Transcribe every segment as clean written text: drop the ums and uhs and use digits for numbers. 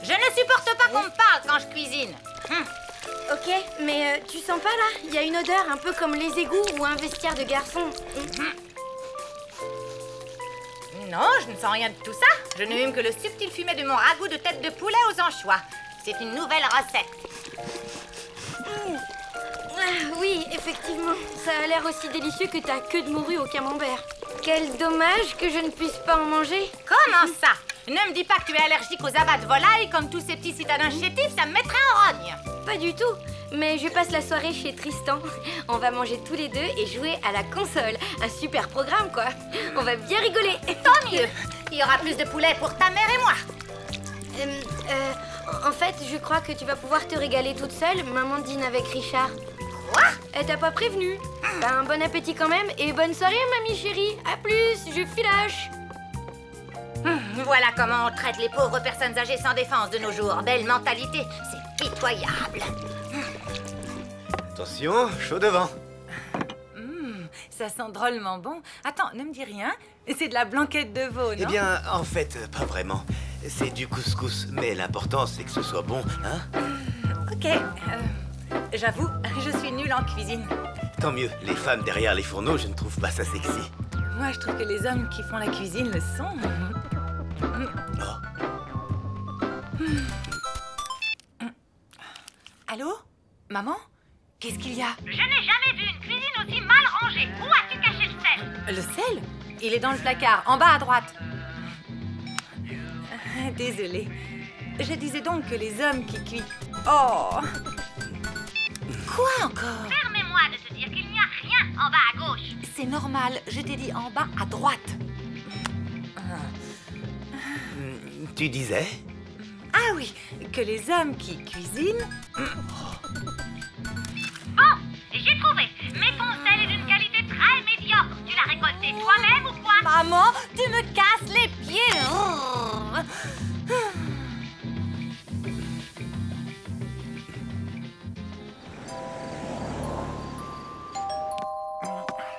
Je ne supporte pas qu'on me parle quand je cuisine. Ok, mais tu sens pas là? Il y a une odeur un peu comme les égouts ou un vestiaire de garçon. Non, je ne sens rien de tout ça. Je ne hume que le subtil fumet de mon ragoût de tête de poulet aux anchois. C'est une nouvelle recette. Oui, effectivement. Ça a l'air aussi délicieux que ta queue de morue au camembert. Quel dommage que je ne puisse pas en manger. Comment ça? Ne me dis pas que tu es allergique aux abats de volaille comme tous ces petits citadins chétifs, ça me mettrait en rogne. Pas du tout. Mais je passe la soirée chez Tristan. On va manger tous les deux et jouer à la console. Un super programme, quoi. On va bien rigoler. Tant mieux. Il y aura plus de poulet pour ta mère et moi. En fait, je crois que tu vas pouvoir te régaler toute seule. Maman dîne avec Richard. Quoi? Elle t'a pas prévenu. Ben, bon appétit quand même et bonne soirée, mamie chérie. À plus, je filoche. Voilà comment on traite les pauvres personnes âgées sans défense de nos jours. Belle mentalité, c'est pitoyable. Attention, chaud devant. Ça sent drôlement bon. Attends, ne me dis rien. C'est de la blanquette de veau, non? Eh bien, en fait, pas vraiment. C'est du couscous, mais l'important, c'est que ce soit bon, hein? Ok. J'avoue, je suis nulle en cuisine. Tant mieux, les femmes derrière les fourneaux, je ne trouve pas ça sexy. Moi, je trouve que les hommes qui font la cuisine le sont. Allô? Maman? Qu'est-ce qu'il y a? Je n'ai jamais vu une cuisine aussi mal rangée. Où as-tu caché le sel? Le sel? Il est dans le placard, en bas à droite. Désolée. Je disais donc que les hommes qui cuisent... Oh! Quoi encore? Permets-moi de te dire qu'il n'y a rien en bas à gauche. C'est normal, je t'ai dit en bas à droite. Tu disais? Ah oui, que les hommes qui cuisinent... Bon, j'ai trouvé. Mais ton sel est d'une qualité très médiocre. Tu l'as récolté toi-même ou quoi? Maman, tu me casses les pieds.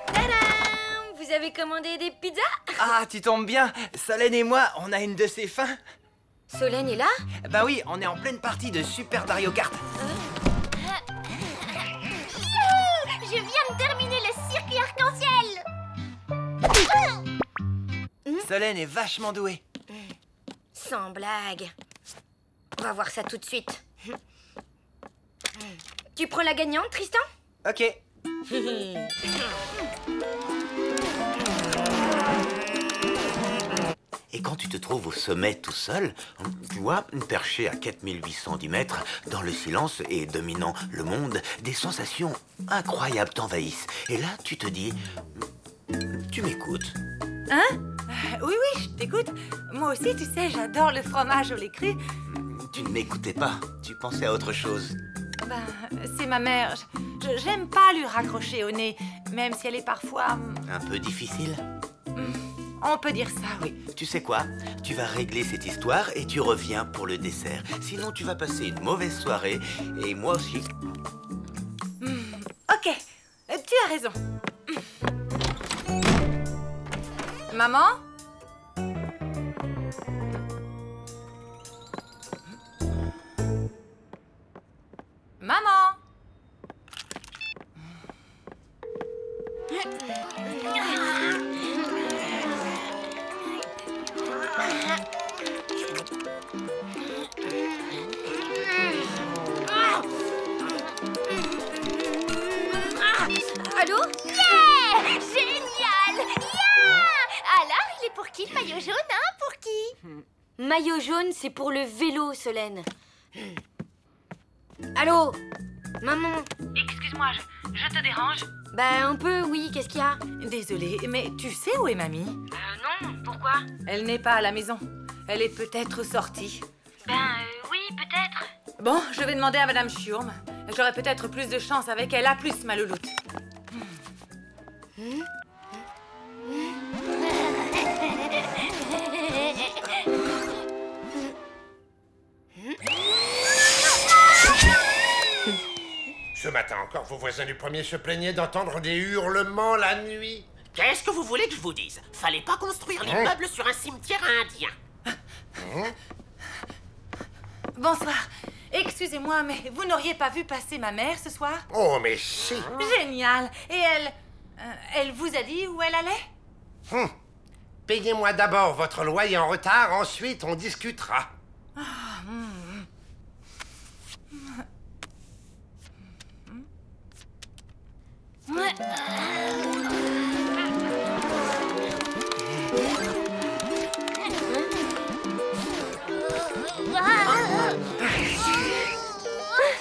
Tadam! Vous avez commandé des pizzas? Ah, tu tombes bien. Solène et moi, on a une de ces fins. Solène est là? Bah oui, on est en pleine partie de Super Mario Kart. Je viens de terminer le circuit arc-en-ciel. Solène est vachement douée. Sans blague. On va voir ça tout de suite. Tu prends la gagnante, Tristan? Ok. Et quand tu te trouves au sommet tout seul, tu vois, perché à 4810 mètres, dans le silence et dominant le monde, des sensations incroyables t'envahissent. Et là, tu te dis, tu m'écoutes. Hein? Oui, je t'écoute. Moi aussi, tu sais, j'adore le fromage au lait cru. Tu ne m'écoutais pas, tu pensais à autre chose. Ben, c'est ma mère. J'aime pas lui raccrocher au nez, même si elle est parfois... Un peu difficile. On peut dire ça, oui. Tu sais quoi? Tu vas régler cette histoire et tu reviens pour le dessert. Sinon, tu vas passer une mauvaise soirée et moi aussi. Ok, tu as raison. Maman? Maman? Allô? Yeah! Génial! Yeah! Alors, il est pour qui le maillot jaune, hein? Pour qui? Maillot jaune, c'est pour le vélo, Solène. Allô? Maman? Excuse-moi, je te dérange? Bah, un peu, oui. Qu'est-ce qu'il y a? Désolée, mais tu sais où est mamie? Non, pourquoi? Elle n'est pas à la maison. Elle est peut-être sortie. Oui, peut-être. Bon, je vais demander à Madame Schurm. J'aurai peut-être plus de chance avec elle. À plus, ma louloute. Ce matin encore, vos voisins du premier se plaignaient d'entendre des hurlements la nuit. Qu'est-ce que vous voulez que je vous dise? Fallait pas construire l'immeuble sur un cimetière indien. Bonsoir. Excusez-moi, mais vous n'auriez pas vu passer ma mère ce soir? Oh, mais si. Génial. Et elle vous a dit où elle allait? Payez-moi d'abord votre loyer en retard, ensuite on discutera.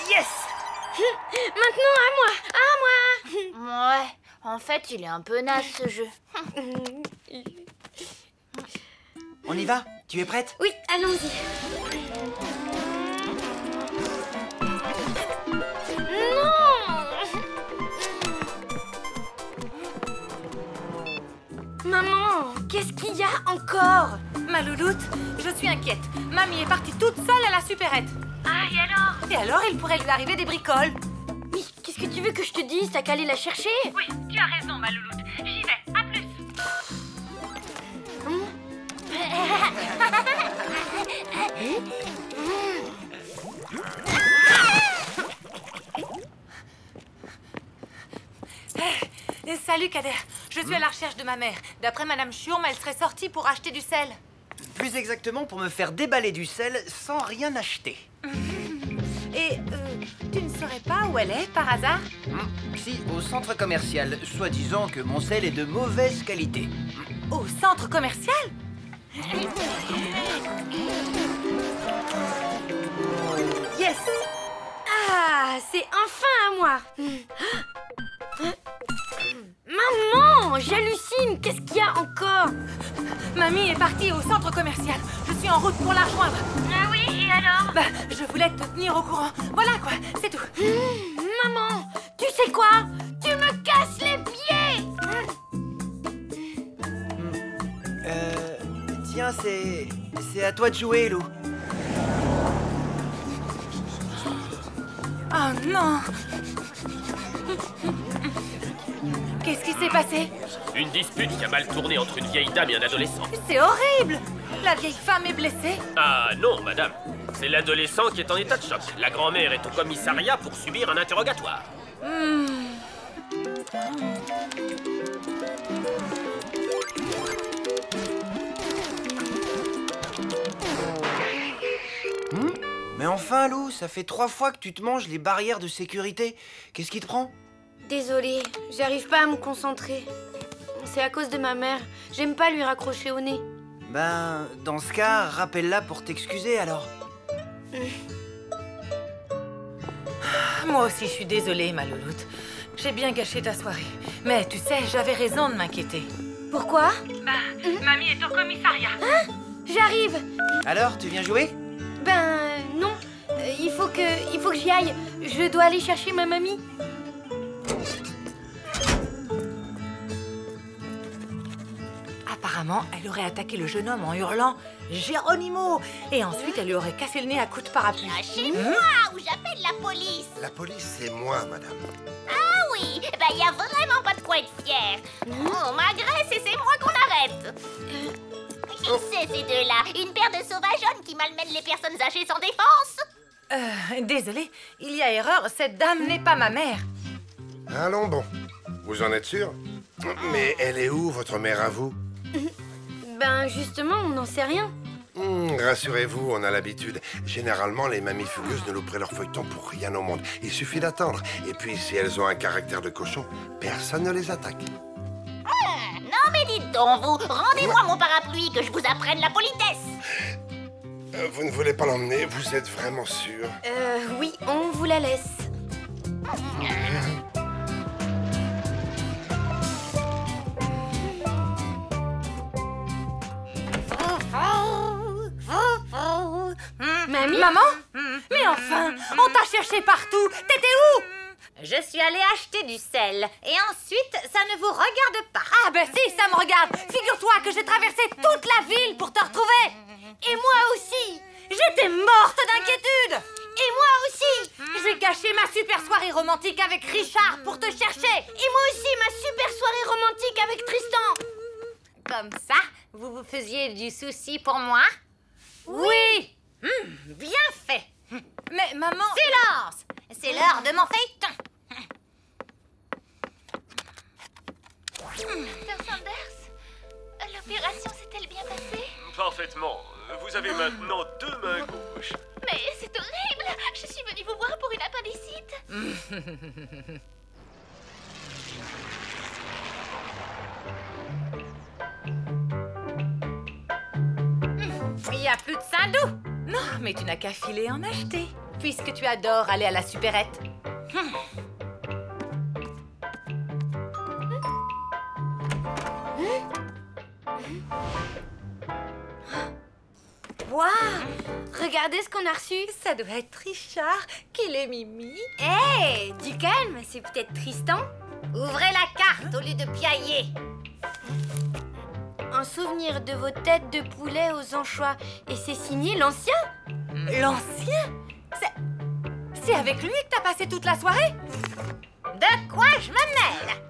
Yes! Maintenant, à moi. À moi. Ouais, en fait, il est un peu naze ce jeu. On y va? Tu es prête? Oui, allons-y. Maman, qu'est-ce qu'il y a encore? Ma louloute, je suis inquiète. Mamie est partie toute seule à la supérette. Ah, et alors? Et alors, il pourrait lui arriver des bricoles. Mais qu'est-ce que tu veux que je te dise? T'as qu'à aller la chercher? Oui, tu as raison, ma louloute. J'y vais. À plus. Salut, Kader. Je suis à la recherche de ma mère. D'après Madame Churm, elle serait sortie pour acheter du sel. Plus exactement pour me faire déballer du sel sans rien acheter. Et tu ne saurais pas où elle est, par hasard? Si, au centre commercial, soi-disant que mon sel est de mauvaise qualité. Au centre commercial? Yes! Ah, c'est enfin à moi. Maman, j'hallucine. Qu'est-ce qu'il y a encore? Mamie est partie au centre commercial. Je suis en route pour la rejoindre. Ah oui, et alors? Bah, je voulais te tenir au courant. Voilà quoi, c'est tout. Maman, tu sais quoi? Tu me casses les pieds. Tiens, c'est à toi de jouer, Lou. Oh non! Qu'est-ce qui s'est passé? Une dispute qui a mal tourné entre une vieille dame et un adolescent. C'est horrible! La vieille femme est blessée. Ah non, madame. C'est l'adolescent qui est en état de choc. La grand-mère est au commissariat pour subir un interrogatoire. Mais enfin, Lou, ça fait 3 fois que tu te manges les barrières de sécurité. Qu'est-ce qui te prend? Désolée, j'arrive pas à me concentrer. C'est à cause de ma mère. J'aime pas lui raccrocher au nez. Ben, dans ce cas, rappelle-la pour t'excuser alors. Moi aussi, je suis désolée, ma louloute. J'ai bien gâché ta soirée. Mais tu sais, j'avais raison de m'inquiéter. Pourquoi? Mamie est au commissariat. J'arrive. Alors, tu viens jouer? Ben non. Il faut que j'y aille. Je dois aller chercher ma mamie. Apparemment, elle aurait attaqué le jeune homme en hurlant « Geronimo !» Et ensuite, elle lui aurait cassé le nez à coups de parapluie. Lâchez-moi ou j'appelle la police. La police, c'est moi, madame. Ah oui, ben y a vraiment pas de quoi être fier. On m'agresse et c'est moi qu'on arrête. Qui c'est ces deux-là? Une paire de sauvageonnes qui malmènent les personnes âgées sans défense? Désolée, il y a erreur, cette dame n'est pas ma mère. Allons bon. Vous en êtes sûr? Mais elle est où, votre mère à vous? Ben justement, on n'en sait rien. Rassurez-vous, on a l'habitude. Généralement, les mamies fugueuses ne loueraient leur feuilleton pour rien au monde. Il suffit d'attendre. Et puis, si elles ont un caractère de cochon, personne ne les attaque. Non mais dites donc, vous, rendez-moi mon parapluie que je vous apprenne la politesse. Vous ne voulez pas l'emmener? Vous êtes vraiment sûr? Oui, on vous la laisse. Mamie? Maman? Mais enfin, on t'a cherché partout. T'étais où? Je suis allée acheter du sel. Et ensuite, ça ne vous regarde pas. Ah ben si, ça me regarde. Figure-toi que j'ai traversé toute la ville pour te retrouver. Et moi aussi. J'étais morte d'inquiétude. Et moi aussi. J'ai gâché ma super soirée romantique avec Richard pour te chercher. Et moi aussi, ma super soirée romantique avec Tristan. Comme ça, vous vous faisiez du souci pour moi? Oui. Bien fait. Maman... Silence! C'est l'heure de mon feuilleton. Dr. Sanders, l'opération s'est-elle bien passée? Parfaitement. Vous avez maintenant 2 mains gauches. Mais c'est horrible! Je suis venue vous voir pour une appendicite. Il n'y a plus de sein doux. Non, mais tu n'as qu'à filer en acheter, puisque tu adores aller à la supérette. Waouh! Regardez ce qu'on a reçu. Ça doit être Richard qui l'est Mimi. Hé, du calme, c'est peut-être Tristan. Ouvrez la carte au lieu de piailler. Un souvenir de vos têtes de poulet aux anchois. Et c'est signé l'ancien? L'ancien? C'est avec lui que t'as passé toute la soirée? De quoi je me mêle?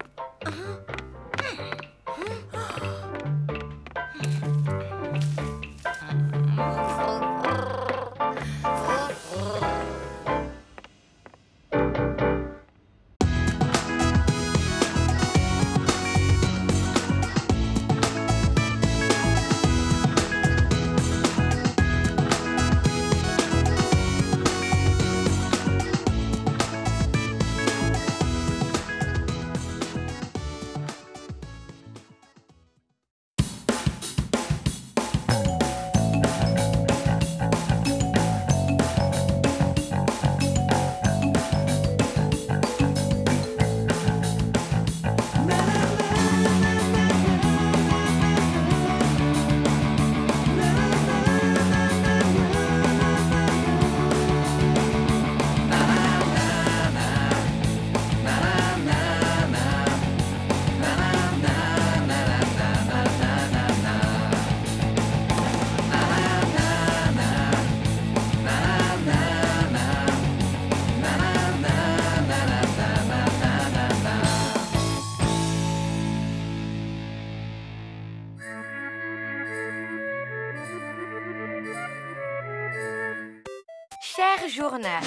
Cher journal,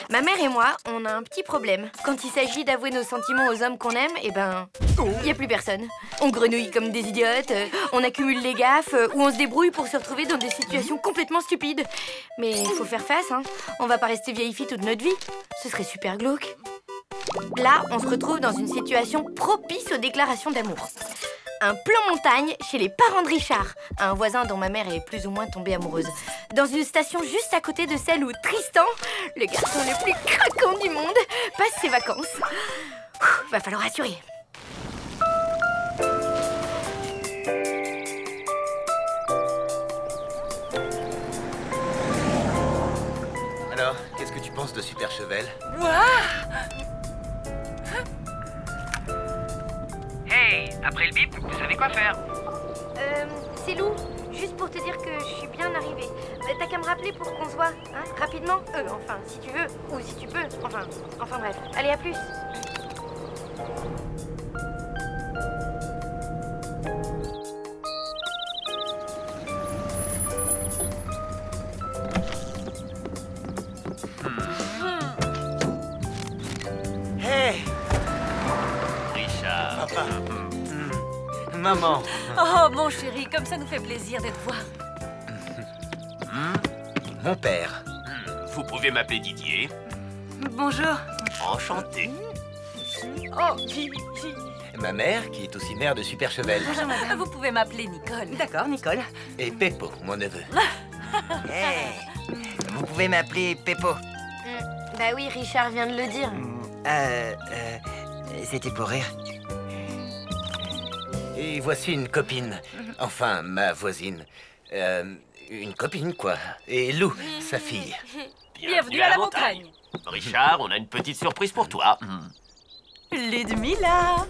ma mère et moi, on a un petit problème. Quand il s'agit d'avouer nos sentiments aux hommes qu'on aime, eh ben, y a plus personne. On grenouille comme des idiotes, on accumule les gaffes, ou on se débrouille pour se retrouver dans des situations complètement stupides. Mais il faut faire face, hein. On va pas rester vieille fille toute notre vie. Ce serait super glauque. Là, on se retrouve dans une situation propice aux déclarations d'amour. Un plan montagne chez les parents de Richard, un voisin dont ma mère est plus ou moins tombée amoureuse. Dans une station juste à côté de celle où Tristan, le garçon le plus craquant du monde, passe ses vacances. Va falloir assurer. Alors, qu'est-ce que tu penses de Super Chevel? Hey, après le bip, vous savez quoi faire? C'est Lou, juste pour te dire que je suis bien arrivée. T'as qu'à me rappeler pour qu'on se voit, hein, rapidement. Enfin, si tu veux, ou si tu peux. Enfin bref. Allez, à plus. Hey! Richard. Papa. Maman. Oh, mon chéri, comme ça nous fait plaisir de te voir. Mon père. Vous pouvez m'appeler Didier. Bonjour. Enchanté. Oh, Ma mère, qui est aussi mère de Super Chevel. vous pouvez m'appeler Nicole. D'accord, Nicole. Et Peppo, mon neveu. Hey, vous pouvez m'appeler Peppo. Bah oui, Richard vient de le dire. C'était pour rire. Et voici une copine. Enfin, ma voisine. Une copine, quoi. Et Lou, sa fille. Bienvenue à la montagne. Richard, on a une petite surprise pour toi. Ludmilla.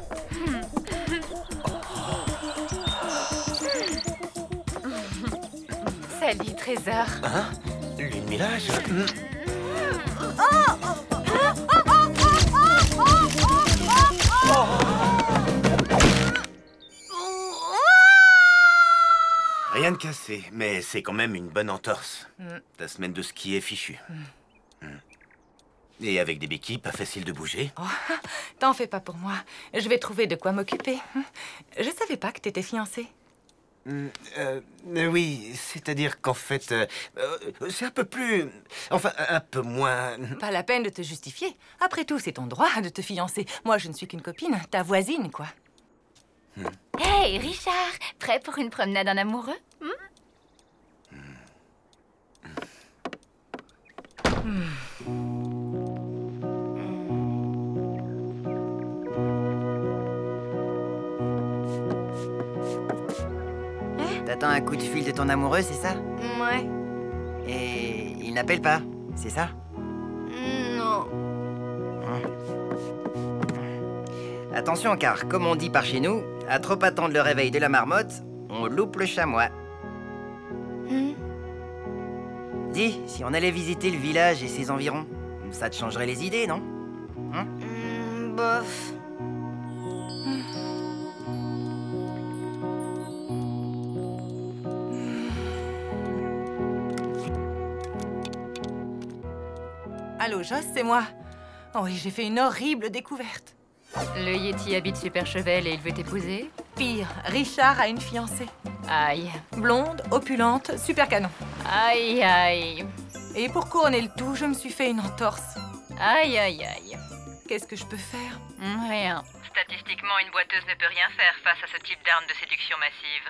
Salut, Trésor. Hein? Ludmilla, Rien de cassé, mais c'est quand même une bonne entorse. Ta semaine de ski est fichue. Et avec des béquilles, pas facile de bouger. Oh, t'en fais pas pour moi. Je vais trouver de quoi m'occuper. Je savais pas que t'étais fiancé. Oui, c'est-à-dire qu'en fait, c'est un peu plus... Enfin, un peu moins... Pas la peine de te justifier. Après tout, c'est ton droit de te fiancer. Moi, je ne suis qu'une copine, ta voisine, quoi. Hey, Richard, prêt pour une promenade en amoureux? T'attends un coup de fil de ton amoureux, c'est ça? Ouais. Et il n'appelle pas, c'est ça? Non. Attention, car comme on dit par chez nous, à trop attendre le réveil de la marmotte, on loupe le chamois. Dis, si on allait visiter le village et ses environs, ça te changerait les idées, non? Bof. Allô, Joss, c'est moi. Oh oui, j'ai fait une horrible découverte. Le Yeti habite Super Chevel et il veut t'épouser? Pire, Richard a une fiancée. Aïe. Blonde, opulente, super canon. Aïe, aïe. Et pour couronner le tout, je me suis fait une entorse. Aïe, aïe, aïe. Qu'est-ce que je peux faire? Rien. Statistiquement, une boiteuse ne peut rien faire face à ce type d'arme de séduction massive.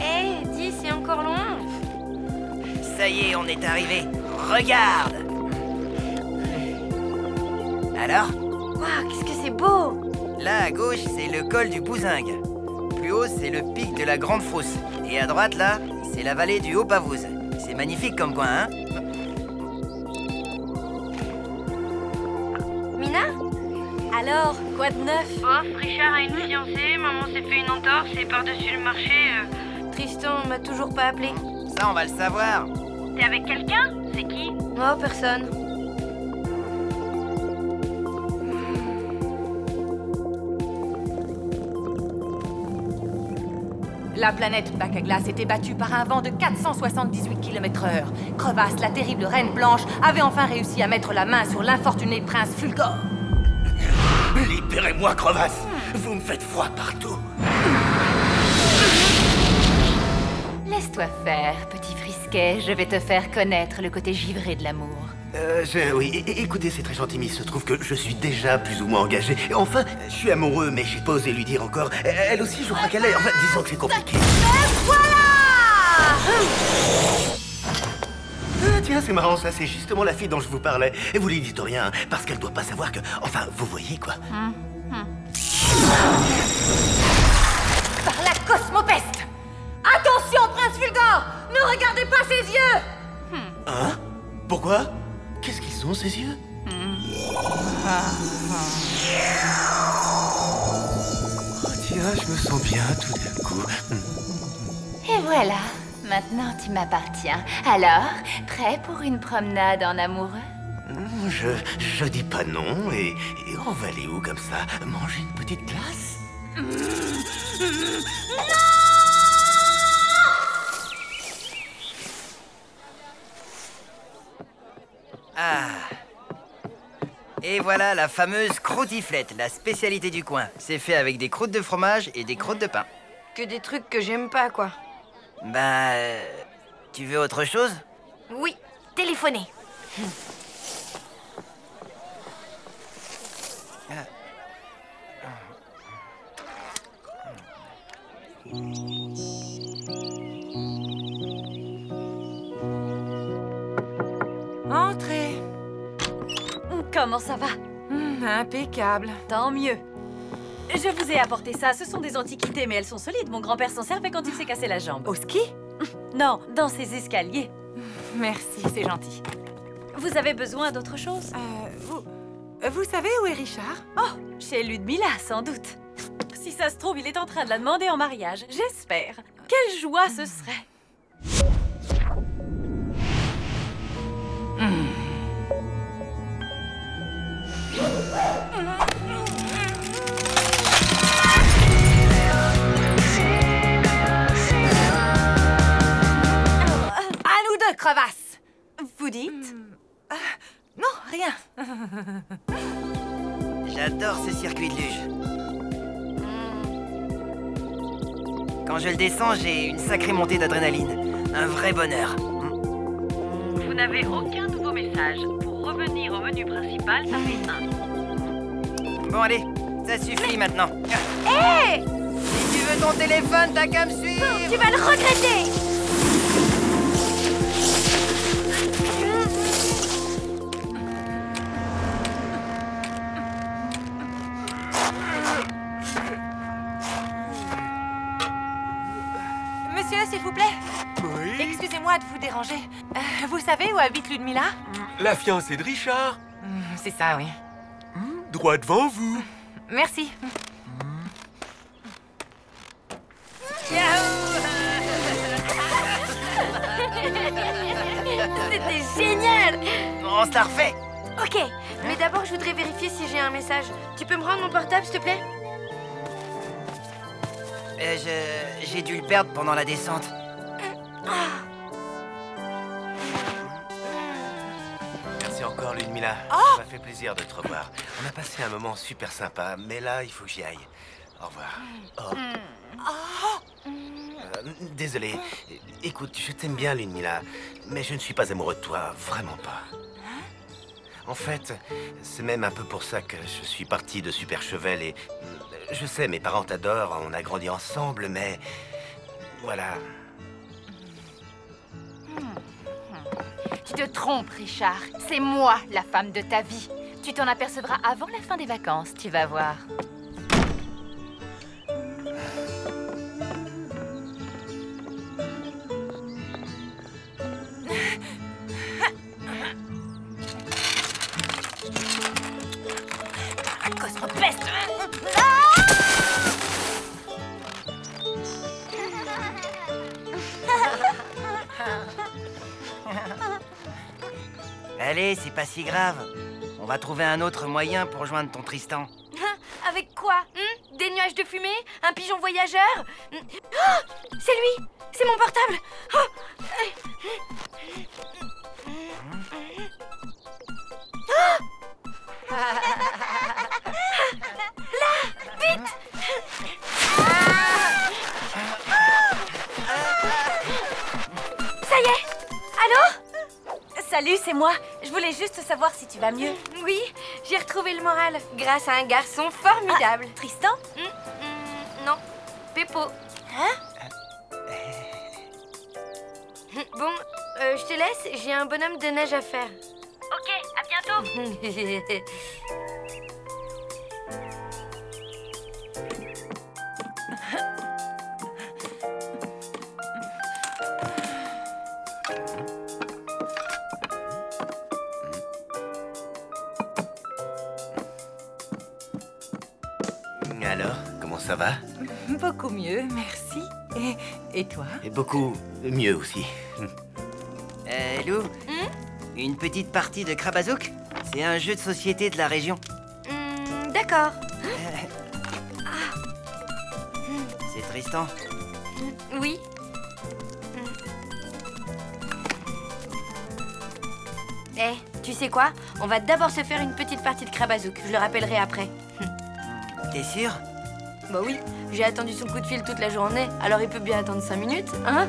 Hé, dis, c'est encore loin. Ça y est, on est arrivé. Regarde! Alors? Waouh, qu'est-ce que c'est beau! Là, à gauche, c'est le col du Bouzingue. Plus haut, c'est le pic de la Grande Frousse. Et à droite, là, c'est la vallée du Haut-Pavouze. C'est magnifique comme coin, hein? Mina? Alors, quoi de neuf? Bof, Richard a une fiancée, maman s'est fait une entorse et par-dessus le marché... Tristan m'a toujours pas appelé. Ça, on va le savoir. T'es avec quelqu'un? C'est qui? Oh, personne. La planète Bac à Glace était battue par un vent de 478 km/h. Crevasse, la terrible reine blanche, avait enfin réussi à mettre la main sur l'infortuné prince Fulgore. Libérez-moi, crevasse! Vous me faites froid partout. Laisse-toi faire, petit frisquet. Je vais te faire connaître le côté givré de l'amour. Oui, écoutez, c'est très gentil, mais il se trouve que je suis déjà plus ou moins engagé. Enfin, je suis amoureux, mais j'ai pas osé lui dire encore. Elle aussi, je crois qu'elle est... Enfin, disons que c'est compliqué. Tiens, c'est marrant, ça, c'est justement la fille dont je vous parlais. Et vous lui dites rien, parce qu'elle doit pas savoir que... Enfin, vous voyez, quoi. Par la cosmopeste! Attention, prince Fulgore! Ne regardez pas ses yeux! Hein? Pourquoi? Qu'est-ce qu'ils sont, ces yeux? Oh, tiens, je me sens bien tout d'un coup. Et voilà, maintenant tu m'appartiens. Alors, prêt pour une promenade en amoureux? Je dis pas non, et on va aller où comme ça? Manger une petite glace? Ah. Et voilà la fameuse croûtiflette, la spécialité du coin. C'est fait avec des croûtes de fromage et des croûtes de pain. Que des trucs que j'aime pas, quoi. Bah... tu veux autre chose? Oui, téléphoner. Entrez. Comment ça va? Impeccable. Tant mieux. Je vous ai apporté ça. Ce sont des antiquités, mais elles sont solides. Mon grand-père s'en servait quand il s'est cassé la jambe. Au ski? Non, dans ces escaliers. Merci, c'est gentil. Vous avez besoin d'autre chose? Vous savez où est Richard? Oh, chez Ludmilla, sans doute. Si ça se trouve, il est en train de la demander en mariage. J'espère. Quelle joie ce serait. À nous deux, crevasse! Vous dites? Non, rien. J'adore ce circuit de luge. Quand je le descends, j'ai une sacrée montée d'adrénaline. Un vrai bonheur. Vous n'avez aucun nouveau message. Pour revenir au menu principal, ça fait 1. Bon, allez, ça suffit maintenant. Hé! Si tu veux ton téléphone, t'as qu'à me suivre. Tu vas le regretter! Monsieur, s'il vous plaît. Oui? Excusez-moi de vous déranger. Vous savez où habite Ludmilla? La fiancée de Richard. C'est ça, oui. Droit devant vous. Merci. C'était génial! On se la refait. Ok, mais d'abord je voudrais vérifier si j'ai un message. Tu peux me rendre mon portable, s'il te plaît? J'ai dû le perdre pendant la descente. Merci encore, Ludmilla. Ça m'a fait plaisir de te revoir. On a passé un moment super sympa, mais là, il faut que j'y aille. Au revoir. Désolé. Écoute, je t'aime bien, Ludmilla, mais je ne suis pas amoureux de toi, vraiment pas. En fait, c'est même un peu pour ça que je suis parti de Super Chevel et... Je sais, mes parents t'adorent, on a grandi ensemble, mais... Voilà. Tu te trompes, Richard. C'est moi, la femme de ta vie. Tu t'en apercevras avant la fin des vacances, tu vas voir. Cosmopeste! Allez, c'est pas si grave. On va trouver un autre moyen pour joindre ton Tristan. Avec quoi? Des nuages de fumée? Un pigeon voyageur? Oh, c'est lui! C'est mon portable! Là! Vite! Ça y est! Allô? Salut, c'est moi. Je voulais juste savoir si tu vas mieux. Oui, j'ai retrouvé le moral grâce à un garçon formidable. Tristan? Non, Peppo. Hein? Bon, je te laisse, j'ai un bonhomme de neige à faire. Ok, à bientôt. Alors, comment ça va? Beaucoup mieux, merci. Et toi? Et beaucoup mieux aussi. Lou, une petite partie de Krabazouk? C'est un jeu de société de la région. D'accord. C'est Tristan. Oui. Tu sais quoi? On va d'abord se faire une petite partie de Krabazouk. Je le rappellerai après. T'es sûr? Bah oui, j'ai attendu son coup de fil toute la journée, alors il peut bien attendre 5 minutes, hein?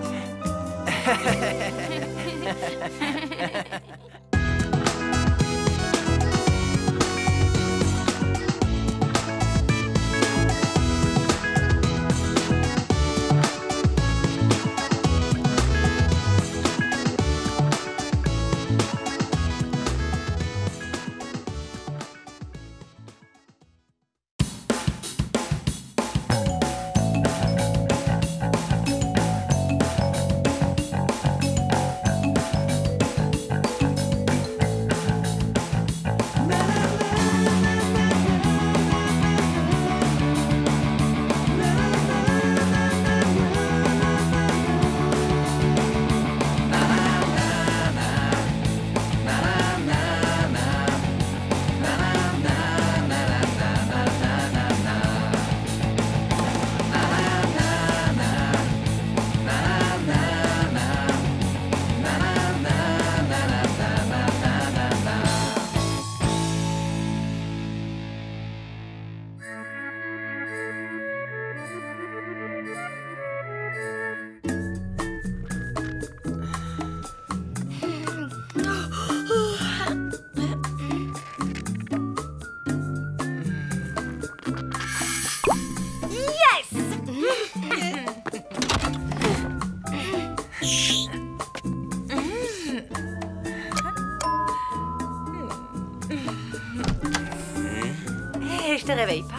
te réveille pas?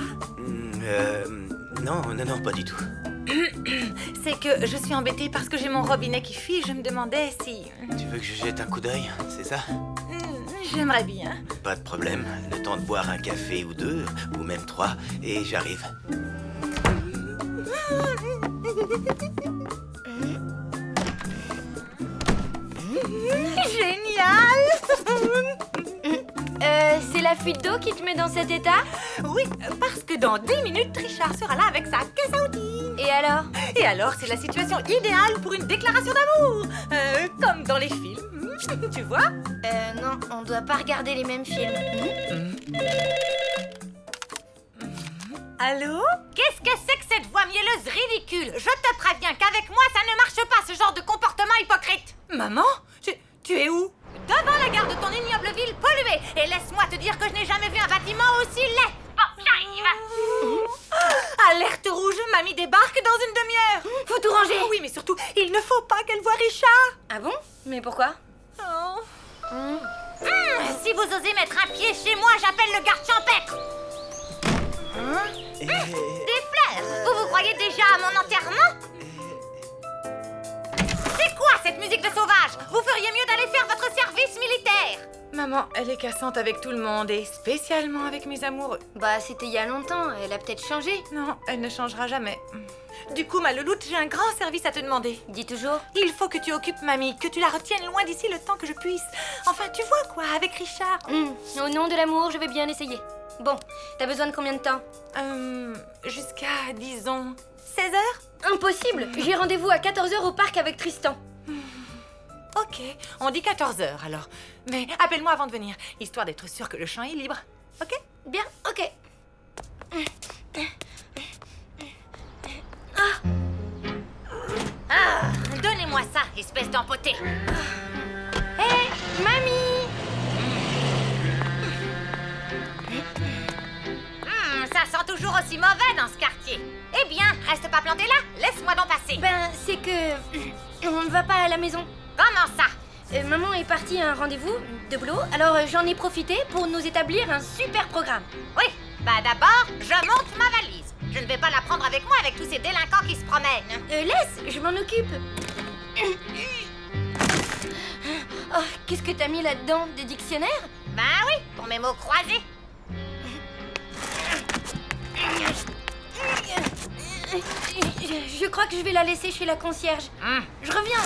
Non, pas du tout. C'est que je suis embêtée parce que j'ai mon robinet qui fuit. Je me demandais si... Tu veux que je jette un coup d'œil, c'est ça? J'aimerais bien. Pas de problème. Le temps de boire un café ou deux, ou même 3, et j'arrive. Génial! C'est la fuite d'eau qui te met dans cet état? Oui, parce que dans 10 minutes, Richard sera là avec sa caisse à outils. Et alors? Et alors, c'est la situation idéale pour une déclaration d'amour. Comme dans les films. Tu vois? Non, on doit pas regarder les mêmes films. Allô? Qu'est-ce que c'est que cette voix mielleuse ridicule? Je te préviens qu'avec moi, ça ne marche pas, ce genre de comportement hypocrite. Maman? Tu es où? Devant la gare de ton ignoble ville polluée. Et laisse-moi te dire que je n'ai jamais vu un bâtiment aussi laid. Bon, j'arrive. Alerte rouge, mamie débarque dans une demi-heure. Faut tout ranger. Oui, mais surtout, il ne faut pas qu'elle voie Richard. Ah bon? Mais pourquoi? Si vous osez mettre un pied chez moi, j'appelle le garde champêtre. Des fleurs. Vous croyez déjà à mon enterrement? C'est quoi cette musique de sauvage? Vous feriez mieux d'aller faire votre service militaire. Maman, elle est cassante avec tout le monde et spécialement avec mes amoureux. Bah, c'était il y a longtemps, elle a peut-être changé. Non, elle ne changera jamais. Du coup, ma louloute, j'ai un grand service à te demander. Dis toujours. Il faut que tu occupes mamie, que tu la retiennes loin d'ici le temps que je puisse. Enfin, tu vois quoi, avec Richard. Au nom de l'amour, je vais bien essayer. Bon, t'as besoin de combien de temps? Jusqu'à, disons, 16 heures? Impossible. J'ai rendez-vous à 14 h au parc avec Tristan. Ok, on dit 14 heures alors. Mais appelle-moi avant de venir, histoire d'être sûre que le champ est libre. Ok? Bien, ok. Donnez-moi ça, espèce d'empoté. Hé, mamie! Ça sent toujours aussi mauvais dans ce quartier. Eh bien, reste pas planté là, laisse-moi donc passer. Ben, c'est que... on ne va pas à la maison. Comment ça? Maman est partie à un rendez-vous de boulot, alors j'en ai profité pour nous établir un super programme. Oui, bah d'abord, je monte ma valise. Je ne vais pas la prendre avec moi avec tous ces délinquants qui se promènent. Laisse, je m'en occupe. Oh, qu'est-ce que t'as mis là-dedans? Des dictionnaires? Ben oui, pour mes mots croisés. Je crois que je vais la laisser chez la concierge. Je reviens.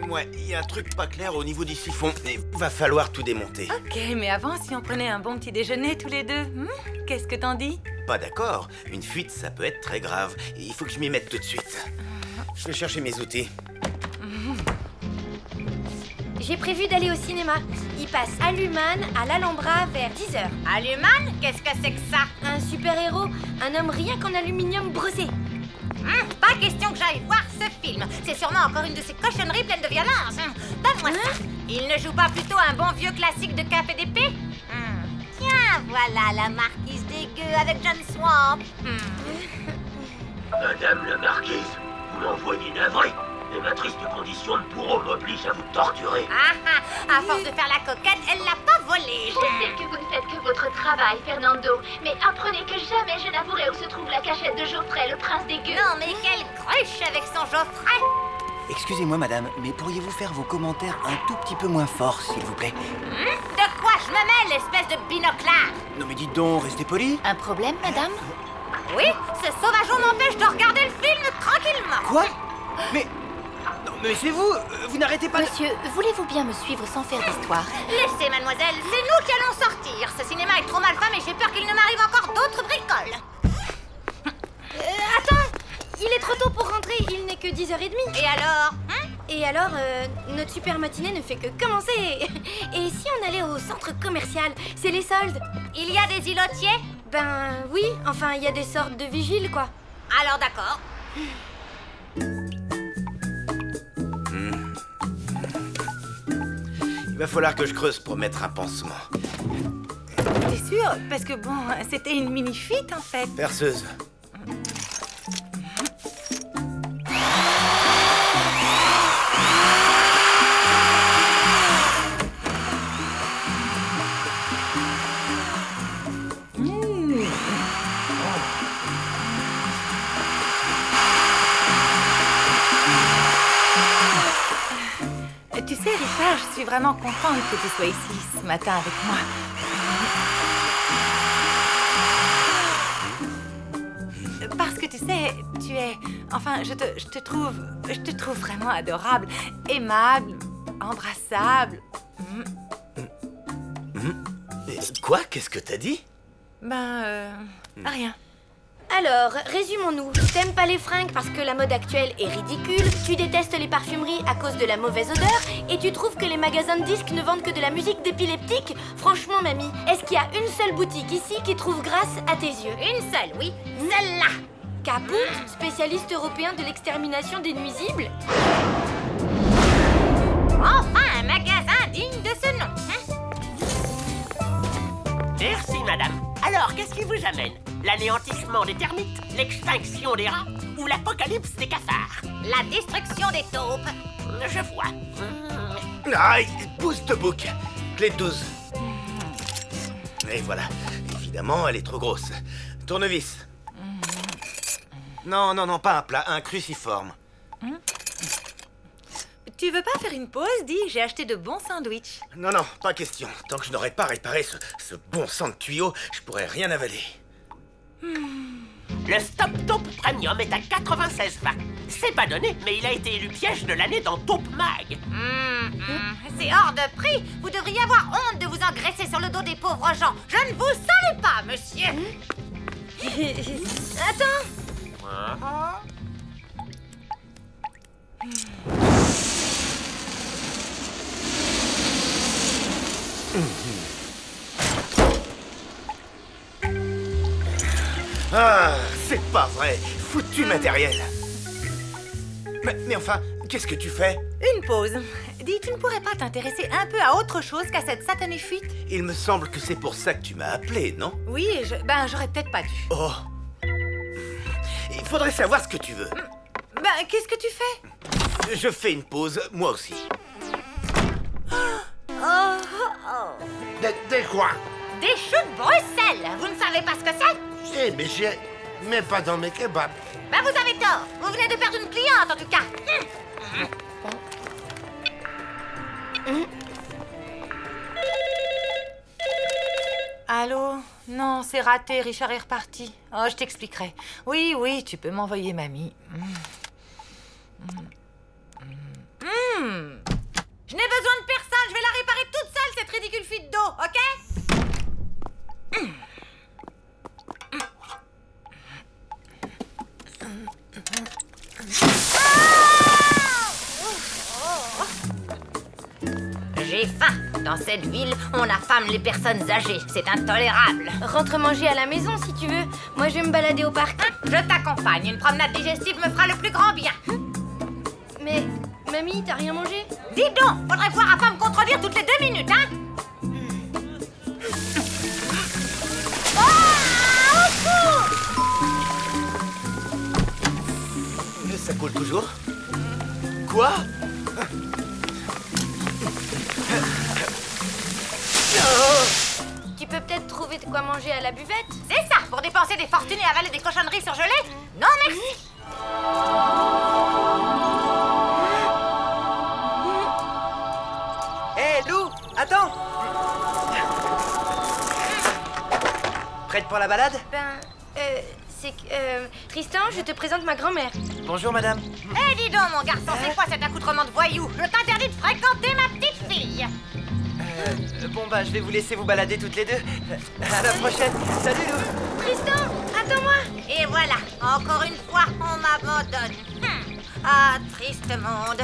Ouais, il y a un truc pas clair au niveau du siphon. Il va falloir tout démonter. Ok, mais avant, si on prenait un bon petit déjeuner tous les deux, qu'est-ce que t'en dis? Pas d'accord. Une fuite, ça peut être très grave. Il faut que je m'y mette tout de suite. Je vais chercher mes outils. J'ai prévu d'aller au cinéma. Il passe à l'Human, à l'Alhambra, vers 10 h. À l'Human? Qu'est-ce que c'est que ça? Un super-héros, un homme rien qu'en aluminium brossé. Pas question que j'aille voir ce film. C'est sûrement encore une de ces cochonneries pleines de violence. Donne-moi ça. Il ne joue pas plutôt un bon vieux classique de cap et d'épée? Tiens, voilà la marquise des gueux avec John Swamp. Madame la marquise, vous m'envoyez navré. Et ma triste condition de bourreau m'oblige à vous torturer. À force de faire la coquette, elle l'a pas volé. Je sais que vous ne faites que votre travail, Fernando. Mais apprenez que jamais je n'avouerai où se trouve la cachette de Geoffrey, le prince des gueux. Non, mais quelle cruche avec son Geoffrey. Excusez-moi, madame, mais pourriez-vous faire vos commentaires un tout petit peu moins forts, s'il vous plaît? De quoi je me mêle, espèce de binoclard? Non mais dites donc, restez poli. Un problème, madame? Oui, ce sauvageon m'empêche de regarder le film tranquillement. Quoi? Mais... Non, mais c'est vous. Vous n'arrêtez pas Monsieur, voulez-vous bien me suivre sans faire d'histoire? Laissez, mademoiselle, c'est nous qui allons sortir. Ce cinéma est trop mal fait, mais j'ai peur qu'il ne m'arrive encore d'autres bricoles. Attends! Il est trop tôt pour rentrer, il n'est que 10h30. Et alors? Et alors, notre super matinée ne fait que commencer. Et si on allait au centre commercial? C'est les soldes. Il y a des îlotiers? Ben oui, enfin, il y a des sortes de vigiles, quoi. Alors d'accord. Il va falloir que je creuse pour mettre un pansement. T'es sûr? Parce que bon, c'était une mini-fuite en fait. Perceuse. vraiment contente que tu sois ici ce matin avec moi. Parce que tu sais, tu es... Enfin, je te trouve vraiment adorable, aimable, embrassable. Quoi? Qu'est-ce que t'as dit? Rien. Alors, résumons-nous. T'aimes pas les fringues parce que la mode actuelle est ridicule, tu détestes les parfumeries à cause de la mauvaise odeur, et tu trouves que les magasins de disques ne vendent que de la musique d'épileptique? Franchement, mamie, est-ce qu'il y a une seule boutique ici qui trouve grâce à tes yeux? Une seule, oui. Celle-là. Caput, spécialiste européen de l'extermination des nuisibles? Enfin, un magasin digne de ce nom, hein? Merci, madame. Alors, qu'est-ce qui vous amène? L'anéantissement des termites, l'extinction des rats ou l'apocalypse des cafards? La destruction des taupes. Je vois. Aïe, pousse te bouc. Clé de 12. Et voilà. Évidemment, elle est trop grosse. Tournevis. Non, non, non, pas un plat, un cruciforme. Tu veux pas faire une pause? Dis, j'ai acheté de bons sandwichs. Non, non, pas question. Tant que je n'aurai pas réparé ce bon sang de tuyau, je pourrais rien avaler. Le Stop Taupe Premium est à 96,20. C'est pas donné, mais il a été élu piège de l'année dans Taupe Mag. C'est hors de prix. Vous devriez avoir honte de vous engraisser sur le dos des pauvres gens. Je ne vous salue pas, monsieur. Attends. Ah, c'est pas vrai. Foutu matériel. Mais enfin, qu'est-ce que tu fais? Une pause. Dis, tu ne pourrais pas t'intéresser un peu à autre chose qu'à cette satanée fuite? Il me semble que c'est pour ça que tu m'as appelé, non? Oui, j'aurais peut-être pas dû. Oh. Il faudrait savoir ce que tu veux. Qu'est-ce que tu fais? Je fais une pause, moi aussi. Des quoi? Des choux de Bruxelles. Vous ne savez pas ce que c'est? Si, mais j'ai... Mais pas dans mes kebabs. Vous avez tort. Vous venez de perdre une cliente, en tout cas. Allô? Non, c'est raté, Richard est reparti. Oh, je t'expliquerai. Oui, oui, tu peux m'envoyer mamie. Je n'ai besoin de personne. Je vais la réparer toute seule, cette ridicule fuite d'eau, ok? J'ai faim. Dans cette ville, on affame les personnes âgées. C'est intolérable. Rentre manger à la maison si tu veux. Moi, je vais me balader au parc. Je t'accompagne. Une promenade digestive me fera le plus grand bien. Mais, mamie, t'as rien mangé? Dis donc, faudrait voir à pas me contredire toutes les 2 minutes, hein? Ça coule toujours? Quoi? Tu peux peut-être trouver de quoi manger à la buvette? C'est ça, pour dépenser des fortunes et avaler des cochonneries surgelées? Non, merci. Hé, Lou, attends! Prête pour la balade? C'est que... Tristan, je te présente ma grand-mère. Bonjour, madame. Eh, dis donc, mon garçon, c'est quoi cet accoutrement de voyou? Je t'interdis de fréquenter ma petite fille. Bon, je vais vous laisser vous balader toutes les deux. À la prochaine. Salut, Lou. Tristan, attends-moi. Et voilà, encore une fois, on m'abandonne. Ah, triste monde.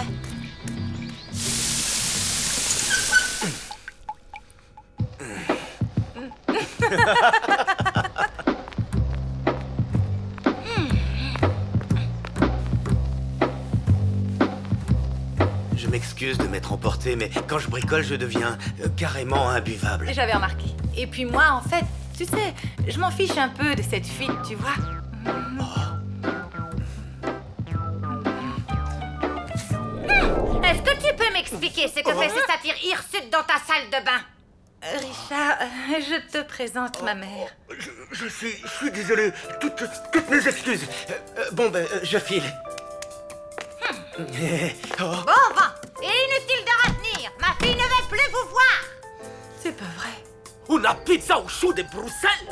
Je m'excuse de m'être emporté, mais quand je bricole, je deviens carrément imbuvable. J'avais remarqué. Et puis moi, en fait, tu sais, je m'en fiche un peu de cette fuite, tu vois. Est-ce que tu peux m'expliquer ce que fait ce satyre hirsute dans ta salle de bain? Richard, je te présente ma mère. Je suis désolé. Toutes mes excuses. Je file. Bon vent. Et inutile de retenir. Ma fille ne va Una pizza au chou de Bruxelles?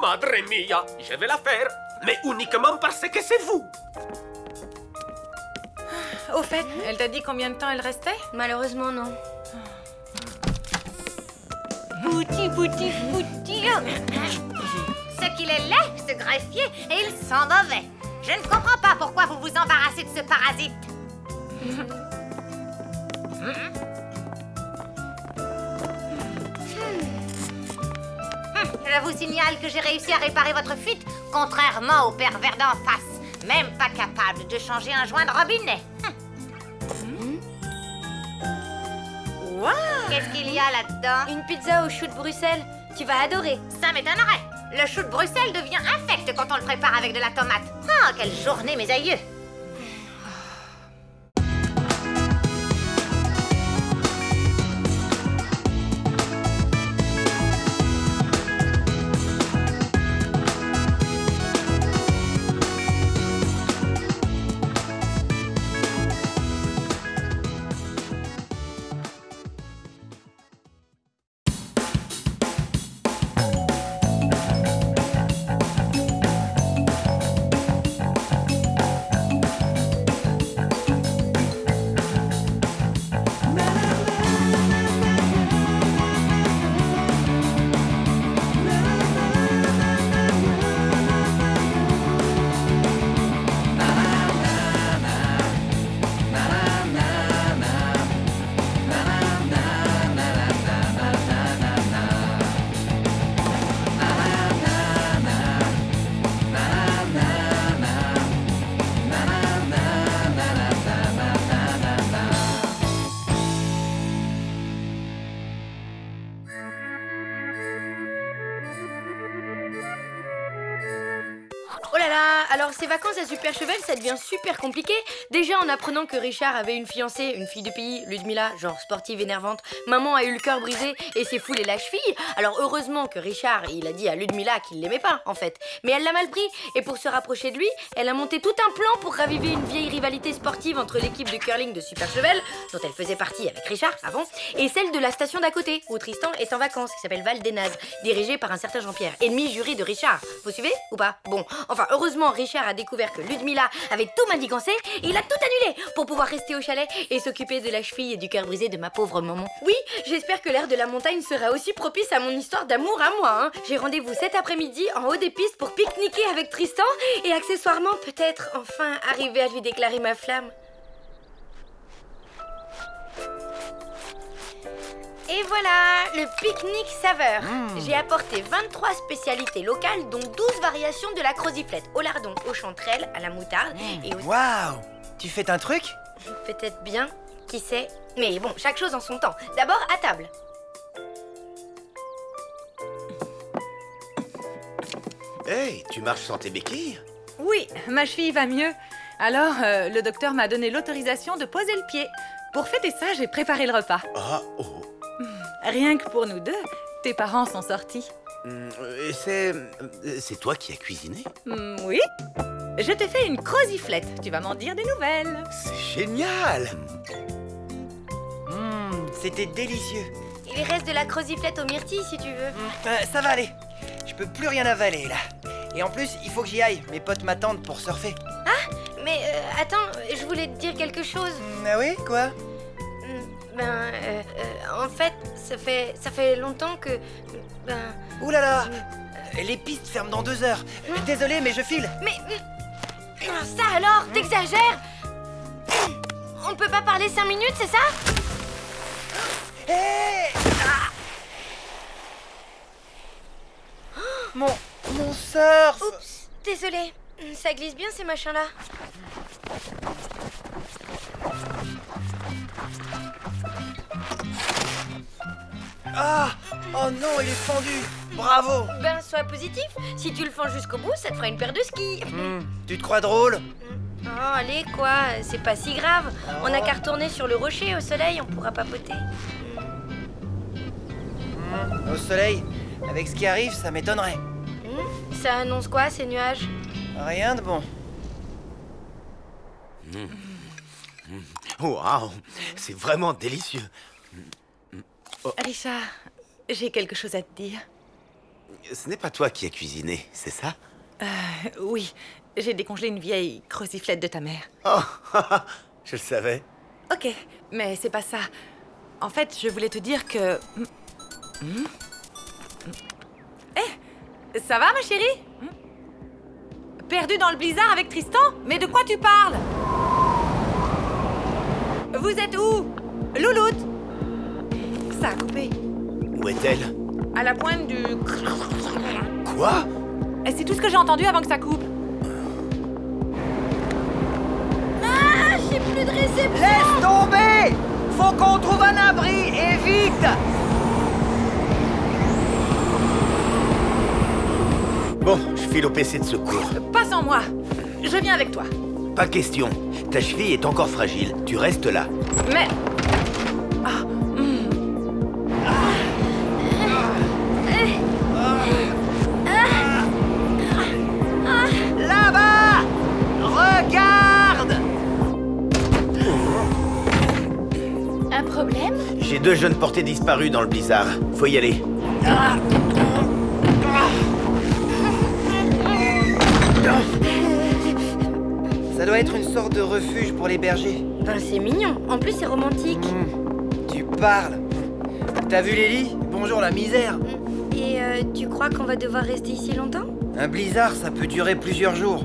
Madre mia, je vais la faire, mais uniquement parce que c'est vous. Au fait, elle t'a dit combien de temps elle restait? Malheureusement, non. Bouti. Ce qu'il est laid, ce greffier, et il sent mauvais. Je ne comprends pas pourquoi vous vous embarrassez de ce parasite. Je vous signale que j'ai réussi à réparer votre fuite, contrairement au pervers d'en face. Même pas capable de changer un joint de robinet. Wow. Qu'est-ce qu'il y a là-dedans? Une pizza au chou de Bruxelles. Tu vas adorer. Ça m'étonnerait. Le chou de Bruxelles devient infect quand on le prépare avec de la tomate. Ah, quelle journée, mes aïeux! Oh là là, alors ces vacances à Super Cheval, ça devient super compliqué. Déjà en apprenant que Richard avait une fiancée, une fille du pays, Ludmilla, genre sportive énervante. Maman a eu le cœur brisé et c'est fou les lâches filles. Alors heureusement que Richard, il a dit à Ludmilla qu'il l'aimait pas en fait. Mais elle l'a mal pris et pour se rapprocher de lui, elle a monté tout un plan pour raviver une vieille rivalité sportive entre l'équipe de curling de Super Cheval, dont elle faisait partie avec Richard avant, et celle de la station d'à côté, où Tristan est en vacances, qui s'appelle Val des Nazes, dirigée par un certain Jean-Pierre, ennemi juré de Richard. Vous suivez ou pas? Bon, enfin heureusement Richard a découvert que Ludmilla avait tout manigancé et il a tout annulé pour pouvoir rester au chalet et s'occuper de la cheville et du cœur brisé de ma pauvre maman. Oui, j'espère que l'air de la montagne sera aussi propice à mon histoire d'amour à moi. Hein. J'ai rendez-vous cet après-midi en haut des pistes pour pique-niquer avec Tristan et accessoirement peut-être enfin arriver à lui déclarer ma flamme. Et voilà, le pique-nique saveur. J'ai apporté 23 spécialités locales, dont 12 variations de la croziflette, au lardon, aux chanterelles, à la moutarde et au... Waouh! Tu fais un truc? Peut-être bien, qui sait. Mais bon, chaque chose en son temps. D'abord, à table. Hey, tu marches sans tes béquilles? Oui, ma cheville va mieux. Alors, le docteur m'a donné l'autorisation de poser le pied. Pour fêter ça, j'ai préparé le repas. Ah, oh. Rien que pour nous deux, tes parents sont sortis. C'est toi qui as cuisiné? Oui. Je t'ai fait une croziflette. Tu vas m'en dire des nouvelles. C'est génial! C'était délicieux. Il reste de la croziflette aux myrtilles, si tu veux. Ça va aller. Je peux plus rien avaler, là. Et en plus, il faut que j'y aille. Mes potes m'attendent pour surfer. Ah, mais attends, je voulais te dire quelque chose. Ah oui, quoi? En fait, ça fait longtemps que... Ouh là là! Les pistes ferment dans 2 heures. Désolé, mais je file. Mais... Ça alors, t'exagères? On peut pas parler 5 minutes, c'est ça? Hé! Mon surf! Oups, désolé. Ça glisse bien ces machins-là. Ah! Oh non, il est fendu! Bravo! Ben, sois positif. Si tu le fends jusqu'au bout, ça te fera une paire de skis. Tu te crois drôle? Oh, allez, quoi, c'est pas si grave. On a qu'à retourner sur le rocher au soleil, on pourra papoter. Au soleil? Avec ce qui arrive, ça m'étonnerait. Ça annonce quoi, ces nuages? Rien de bon. Waouh! C'est vraiment délicieux. Richard, j'ai quelque chose à te dire. Ce n'est pas toi qui as cuisiné, c'est ça? Oui, j'ai décongelé une vieille croziflette de ta mère. Oh, je le savais. Ok, mais c'est pas ça. En fait, je voulais te dire que... ça va, ma chérie? Perdu dans le blizzard avec Tristan? Mais de quoi tu parles? Vous êtes où? Louloute? Ça a coupé. Où est-elle? À la pointe du... Quoi? C'est tout ce que j'ai entendu avant que ça coupe. Ah, j'ai plus de réception. Laisse tomber! Faut qu'on trouve un abri, et vite! Bon, je file au PC de secours. Pas sans moi. Je viens avec toi. Pas question. Ta cheville est encore fragile. Tu restes là. Mais... Là-bas! Regarde! Un problème? J'ai 2 jeunes portés disparus dans le blizzard. Faut y aller. Ça doit être une sorte de refuge pour les bergers. Ben c'est mignon, en plus c'est romantique. Tu parles. T'as vu les lits? Bonjour la misère. Et tu crois qu'on va devoir rester ici longtemps? Un blizzard, ça peut durer plusieurs jours.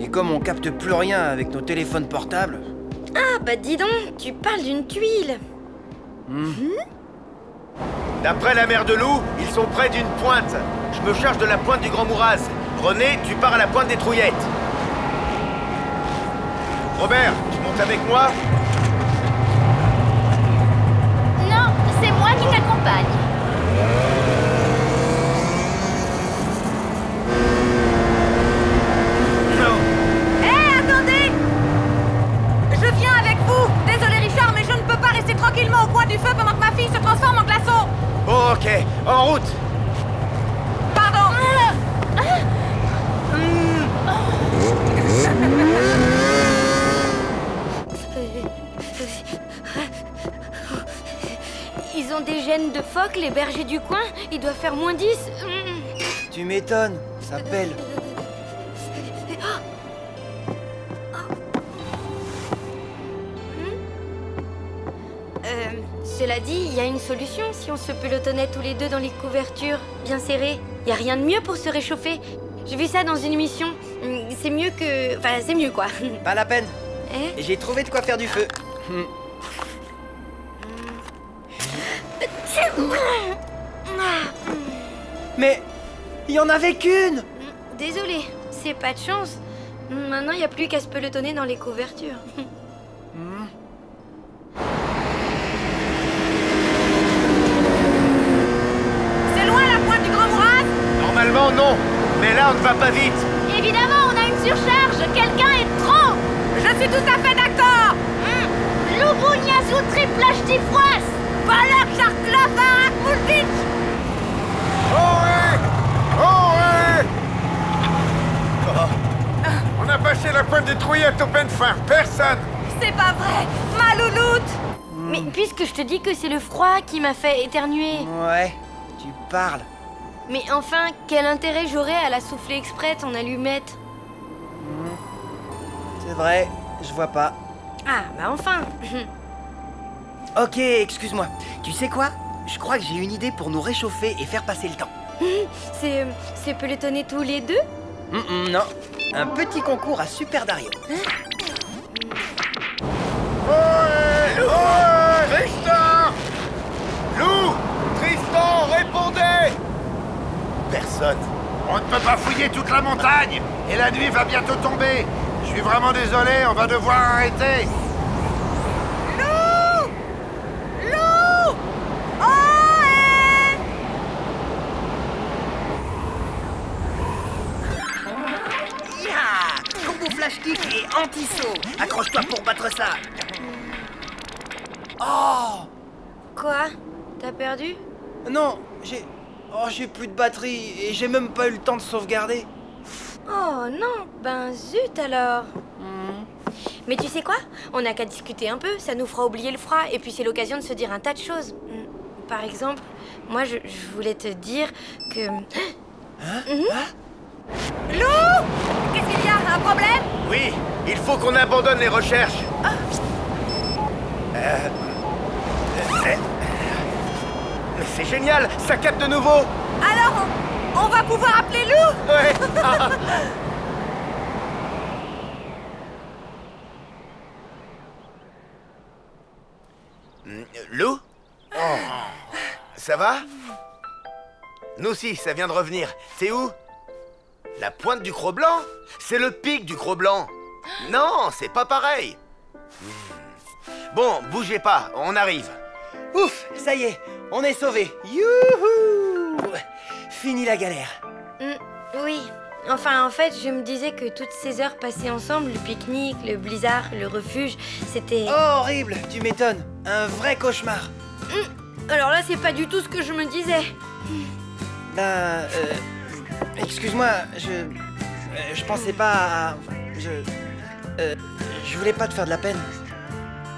Et comme on capte plus rien avec nos téléphones portables... Ah bah dis donc, tu parles d'une tuile. D'après la mère de loup, ils sont près d'une pointe. Je me charge de la pointe du Grand Mouraz. René, tu pars à la pointe des Trouillettes. Robert, tu montes avec moi? Non, c'est moi qui t'accompagne. Attendez! Je viens avec vous. Désolé Richard, mais je ne peux pas rester tranquillement au coin du feu pendant que ma fille se transforme en glaçon. Oh, ok, en route. Pardon. Ils ont des gènes de phoque, les bergers du coin. Ils doivent faire -10. Tu m'étonnes, ça pèle. Cela dit, il y a une solution si on se pelotonnait tous les deux dans les couvertures, bien serrées. Il y a rien de mieux pour se réchauffer. J'ai vu ça dans une émission. C'est mieux que... Enfin, c'est mieux, quoi. Pas la peine. J'ai trouvé de quoi faire du feu. Mais... il y en avait qu'une! Désolée, c'est pas de chance. Maintenant, il n'y a plus qu'à se pelotonner dans les couvertures. C'est loin la pointe du Grand Mouraz? Normalement, non. Mais là, on ne va pas vite. Évidemment, on a une surcharge. Quelqu'un est trop. Je suis tout à fait d'accord. Loubou-Niazou triplage d'Ifroisse. Balak Jarklaf à Akmoulvik. On a passé la pointe des Trouillettes au peine fin. Personne. C'est pas vrai. Ma louloute. Mais puisque je te dis que c'est le froid qui m'a fait éternuer. Ouais, tu parles. Mais enfin, quel intérêt j'aurais à la souffler exprès ton allumette? C'est vrai, je vois pas. Ah, bah enfin. Ok, excuse-moi. Tu sais quoi? Je crois que j'ai une idée pour nous réchauffer et faire passer le temps. C'est pelotonner tous les deux? Non, un petit concours à Super Dario. Tristan! Lou! Tristan, répondez! Personne. On ne peut pas fouiller toute la montagne. Et la nuit va bientôt tomber. Je suis vraiment désolé, on va devoir arrêter. Lou! Lou! Oh! Combo flash kick et anti-saut. Accroche-toi pour battre ça. Oh! Quoi? T'as perdu? Non, j'ai plus de batterie et j'ai même pas eu le temps de sauvegarder. Oh non, ben zut alors. Mais tu sais quoi? On n'a qu'à discuter un peu, ça nous fera oublier le froid et puis c'est l'occasion de se dire un tas de choses. Par exemple, moi je voulais te dire que... Lou! Qu'est-ce qu'il y a? Un problème? Oui, il faut qu'on abandonne les recherches. Mais c'est génial, ça capte de nouveau. Alors, on va pouvoir appeler Lou? Ouais. Lou? Ça va? Nous aussi, ça vient de revenir. C'est où? La pointe du Cro-Blanc? C'est le pic du Cro-Blanc. Non, c'est pas pareil. Bon, bougez pas, on arrive. Ouf, ça y est, on est sauvés. Youhou! Fini la galère. Oui. Enfin, en fait, je me disais que toutes ces heures passées ensemble, le pique-nique, le blizzard, le refuge, c'était... Oh, horrible, tu m'étonnes. Un vrai cauchemar. Alors là, c'est pas du tout ce que je me disais. Ben, excuse-moi, je pensais pas à... Je voulais pas te faire de la peine.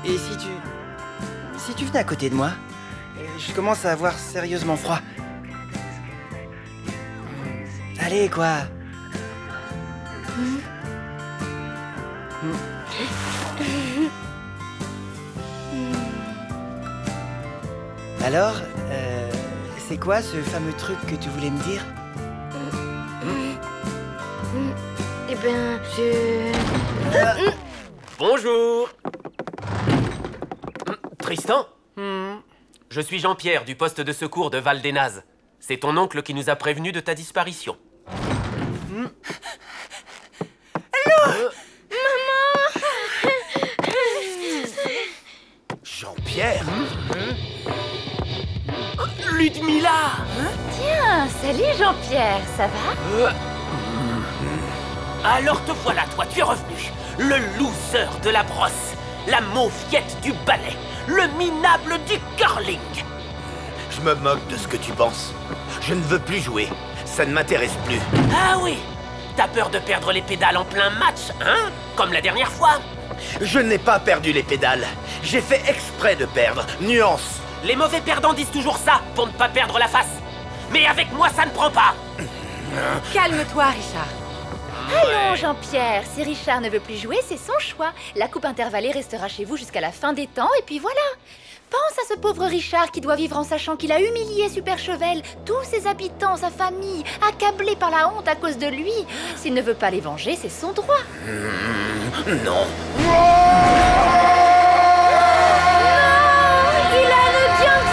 Et si tu venais à côté de moi, je commence à avoir sérieusement froid. Allez, quoi. Alors, c'est quoi ce fameux truc que tu voulais me dire? Eh ben, Bonjour. Tristan? Je suis Jean-Pierre du poste de secours de Val-des-Nazes. C'est ton oncle qui nous a prévenus de ta disparition. Jean-Pierre? Ludmilla! Tiens, salut Jean-Pierre, ça va? Alors te voilà, toi, tu es revenu. Le loser de la brosse, la mauviette du ballet, le minable du curling. Je me moque de ce que tu penses. Je ne veux plus jouer. Ça ne m'intéresse plus. Ah oui? T'as peur de perdre les pédales en plein match, hein? Comme la dernière fois? Je n'ai pas perdu les pédales. J'ai fait exprès de perdre. Nuance. Les mauvais perdants disent toujours ça, pour ne pas perdre la face. Mais avec moi, ça ne prend pas. Calme-toi, Richard. Allons, Jean-Pierre, si Richard ne veut plus jouer, c'est son choix. La coupe intervallée restera chez vous jusqu'à la fin des temps, et puis voilà. Pense à ce pauvre Richard qui doit vivre en sachant qu'il a humilié Super Chevel, tous ses habitants, sa famille, accablés par la honte à cause de lui. S'il ne veut pas les venger, c'est son droit. Non. Il a le bien.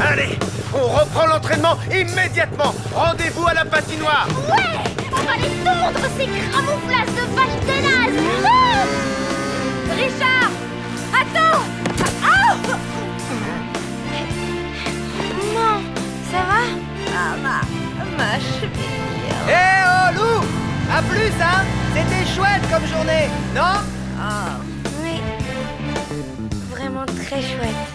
Allez, on reprend l'entraînement immédiatement. Rendez-vous à la patinoire. Ouais! On va les tondre, ces camouflages de vaches ténazes! Ah! Richard! Attends! Ah! Maman, ça va? Ah, ma cheville. Eh oh, Lou! À plus, hein? C'était chouette comme journée, non? Oui. Vraiment très chouette.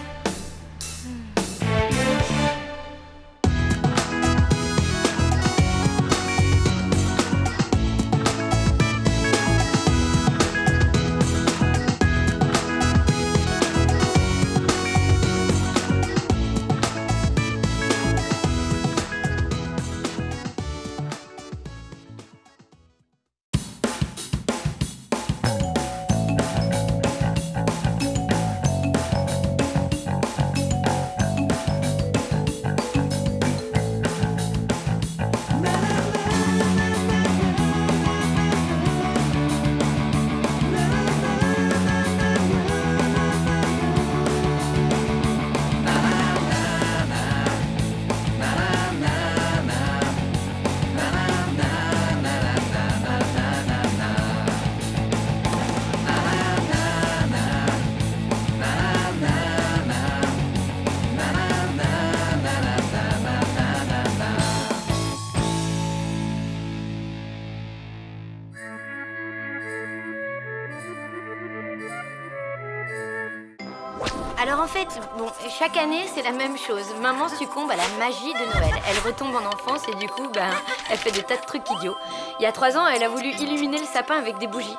Alors en fait, bon, chaque année, c'est la même chose. Maman succombe à la magie de Noël. Elle retombe en enfance et du coup, ben, elle fait des tas de trucs idiots. Il y a 3 ans, elle a voulu illuminer le sapin avec des bougies.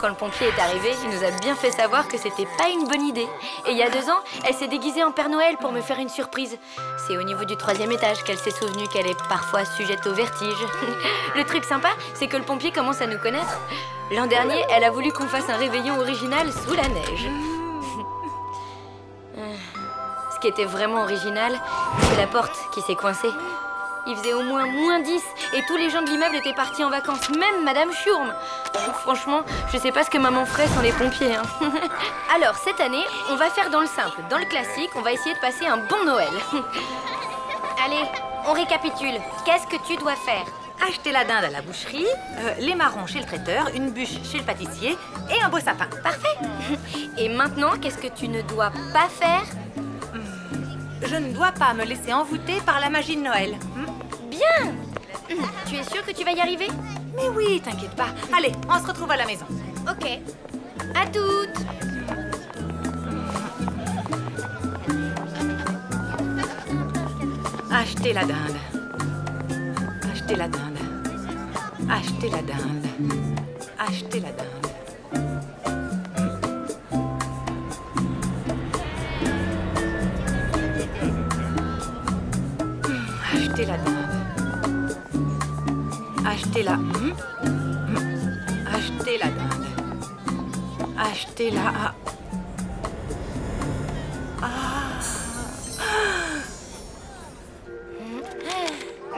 Quand le pompier est arrivé, il nous a bien fait savoir que c'était pas une bonne idée. Et il y a 2 ans, elle s'est déguisée en Père Noël pour me faire une surprise. C'est au niveau du 3e étage qu'elle s'est souvenue qu'elle est parfois sujette au vertige. Le truc sympa, c'est que le pompier commence à nous connaître. L'an dernier, elle a voulu qu'on fasse un réveillon original sous la neige. Ce qui était vraiment original, c'est la porte qui s'est coincée. Il faisait au moins -10 et tous les gens de l'immeuble étaient partis en vacances, même Madame Schurm. Franchement, je sais pas ce que maman ferait sans les pompiers. Hein. Alors, cette année, on va faire dans le simple, dans le classique, on va essayer de passer un bon Noël. Allez, on récapitule. Qu'est-ce que tu dois faire? Acheter la dinde à la boucherie, les marrons chez le traiteur, une bûche chez le pâtissier et un beau sapin. Parfait. Et maintenant, qu'est-ce que tu ne dois pas faire? Je ne dois pas me laisser envoûter par la magie de Noël. Bien. Tu es sûre que tu vas y arriver? Mais oui, t'inquiète pas. Allez, on se retrouve à la maison. Ok. À toutes. Acheter la dinde. Acheter la dinde. Acheter la dinde. Acheter la dinde. Acheter la dinde. Acheter la... Acheter la dinde. Acheter la...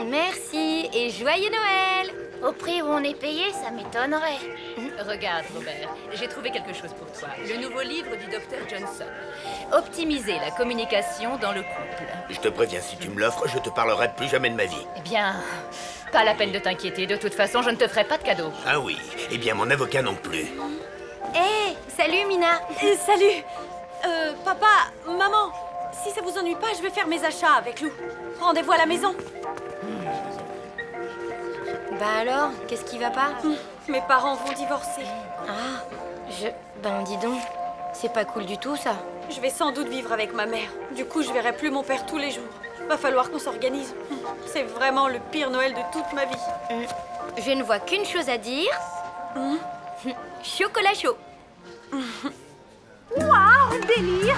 Merci et joyeux Noël! Au prix où on est payé, ça m'étonnerait. Regarde, Robert, j'ai trouvé quelque chose pour toi. Le nouveau livre du Dr Johnson. Optimiser la communication dans le couple. Je te préviens, si tu me l'offres, je te parlerai plus jamais de ma vie. Eh bien, pas la peine de t'inquiéter. De toute façon, je ne te ferai pas de cadeau. Ah oui, eh bien mon avocat non plus. Hé, salut Mina. Salut. Papa, maman, si ça vous ennuie pas, je vais faire mes achats avec Lou. Rendez-vous à la maison. Bah alors, qu'est-ce qui va pas? Mes parents vont divorcer. Ah, Ben dis donc, c'est pas cool du tout ça. Je vais sans doute vivre avec ma mère. Du coup, je verrai plus mon père tous les jours. Va falloir qu'on s'organise. C'est vraiment le pire Noël de toute ma vie. Je ne vois qu'une chose à dire. Chocolat chaud. Waouh, délire.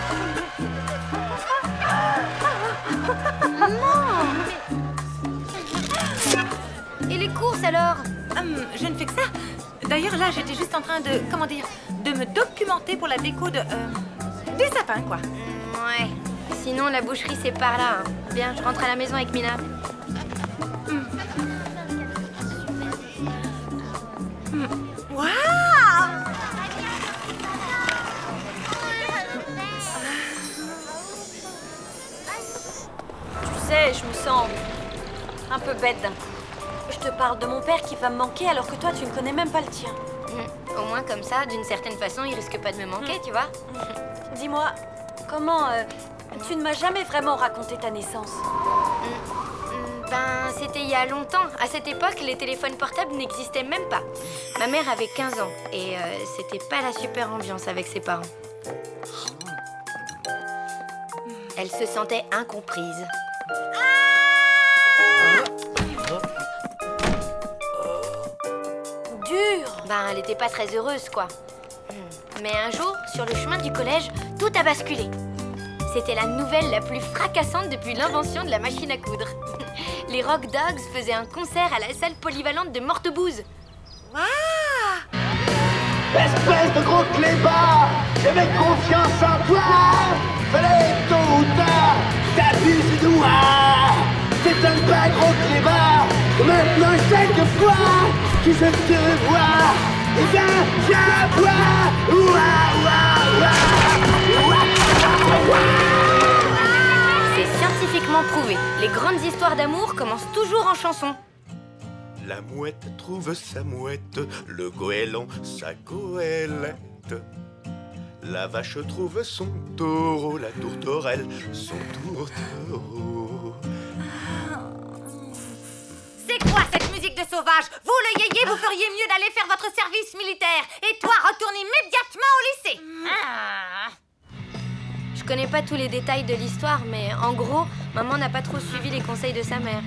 Et les courses alors? Je ne fais que ça. D'ailleurs, là, j'étais juste en train de, comment dire, de me documenter pour la déco de... des sapins, quoi. Ouais. Sinon, la boucherie, c'est par là. Hein. Bien, je rentre à la maison avec Mina. Waouh! Tu sais, je me sens un peu bête d'un coup. Je te parle de mon père qui va me manquer alors que toi, tu ne connais même pas le tien. Au moins, comme ça, d'une certaine façon, il risque pas de me manquer, tu vois. Dis-moi, comment... tu ne m'as jamais vraiment raconté ta naissance. Ben, c'était il y a longtemps. À cette époque, les téléphones portables n'existaient même pas. Ma mère avait 15 ans et c'était pas la super ambiance avec ses parents. Elle se sentait incomprise. Dur. Ben, elle était pas très heureuse, quoi. Mais un jour, sur le chemin du collège, tout a basculé. C'était la nouvelle la plus fracassante depuis l'invention de la machine à coudre. Les Rock Dogs faisaient un concert à la salle polyvalente de Mortebouze. Waouh! Espèce de gros clébard, j'avais confiance en toi. Fallait tôt ou tard, t'abuses de moi. C'est un pas gros clébard. Maintenant chaque fois que je te revois, eh bien j'aboie. C'est scientifiquement prouvé. Les grandes histoires d'amour commencent toujours en chanson. La mouette trouve sa mouette, le goéland sa goélette. La vache trouve son taureau, la tourterelle son tourtereau. C'est quoi cette musique de sauvage? Vous, le yéyé, vous feriez mieux d'aller faire votre service militaire. Et toi, retourne immédiatement au lycée. Je connais pas tous les détails de l'histoire, mais en gros, maman n'a pas trop suivi les conseils de sa mère.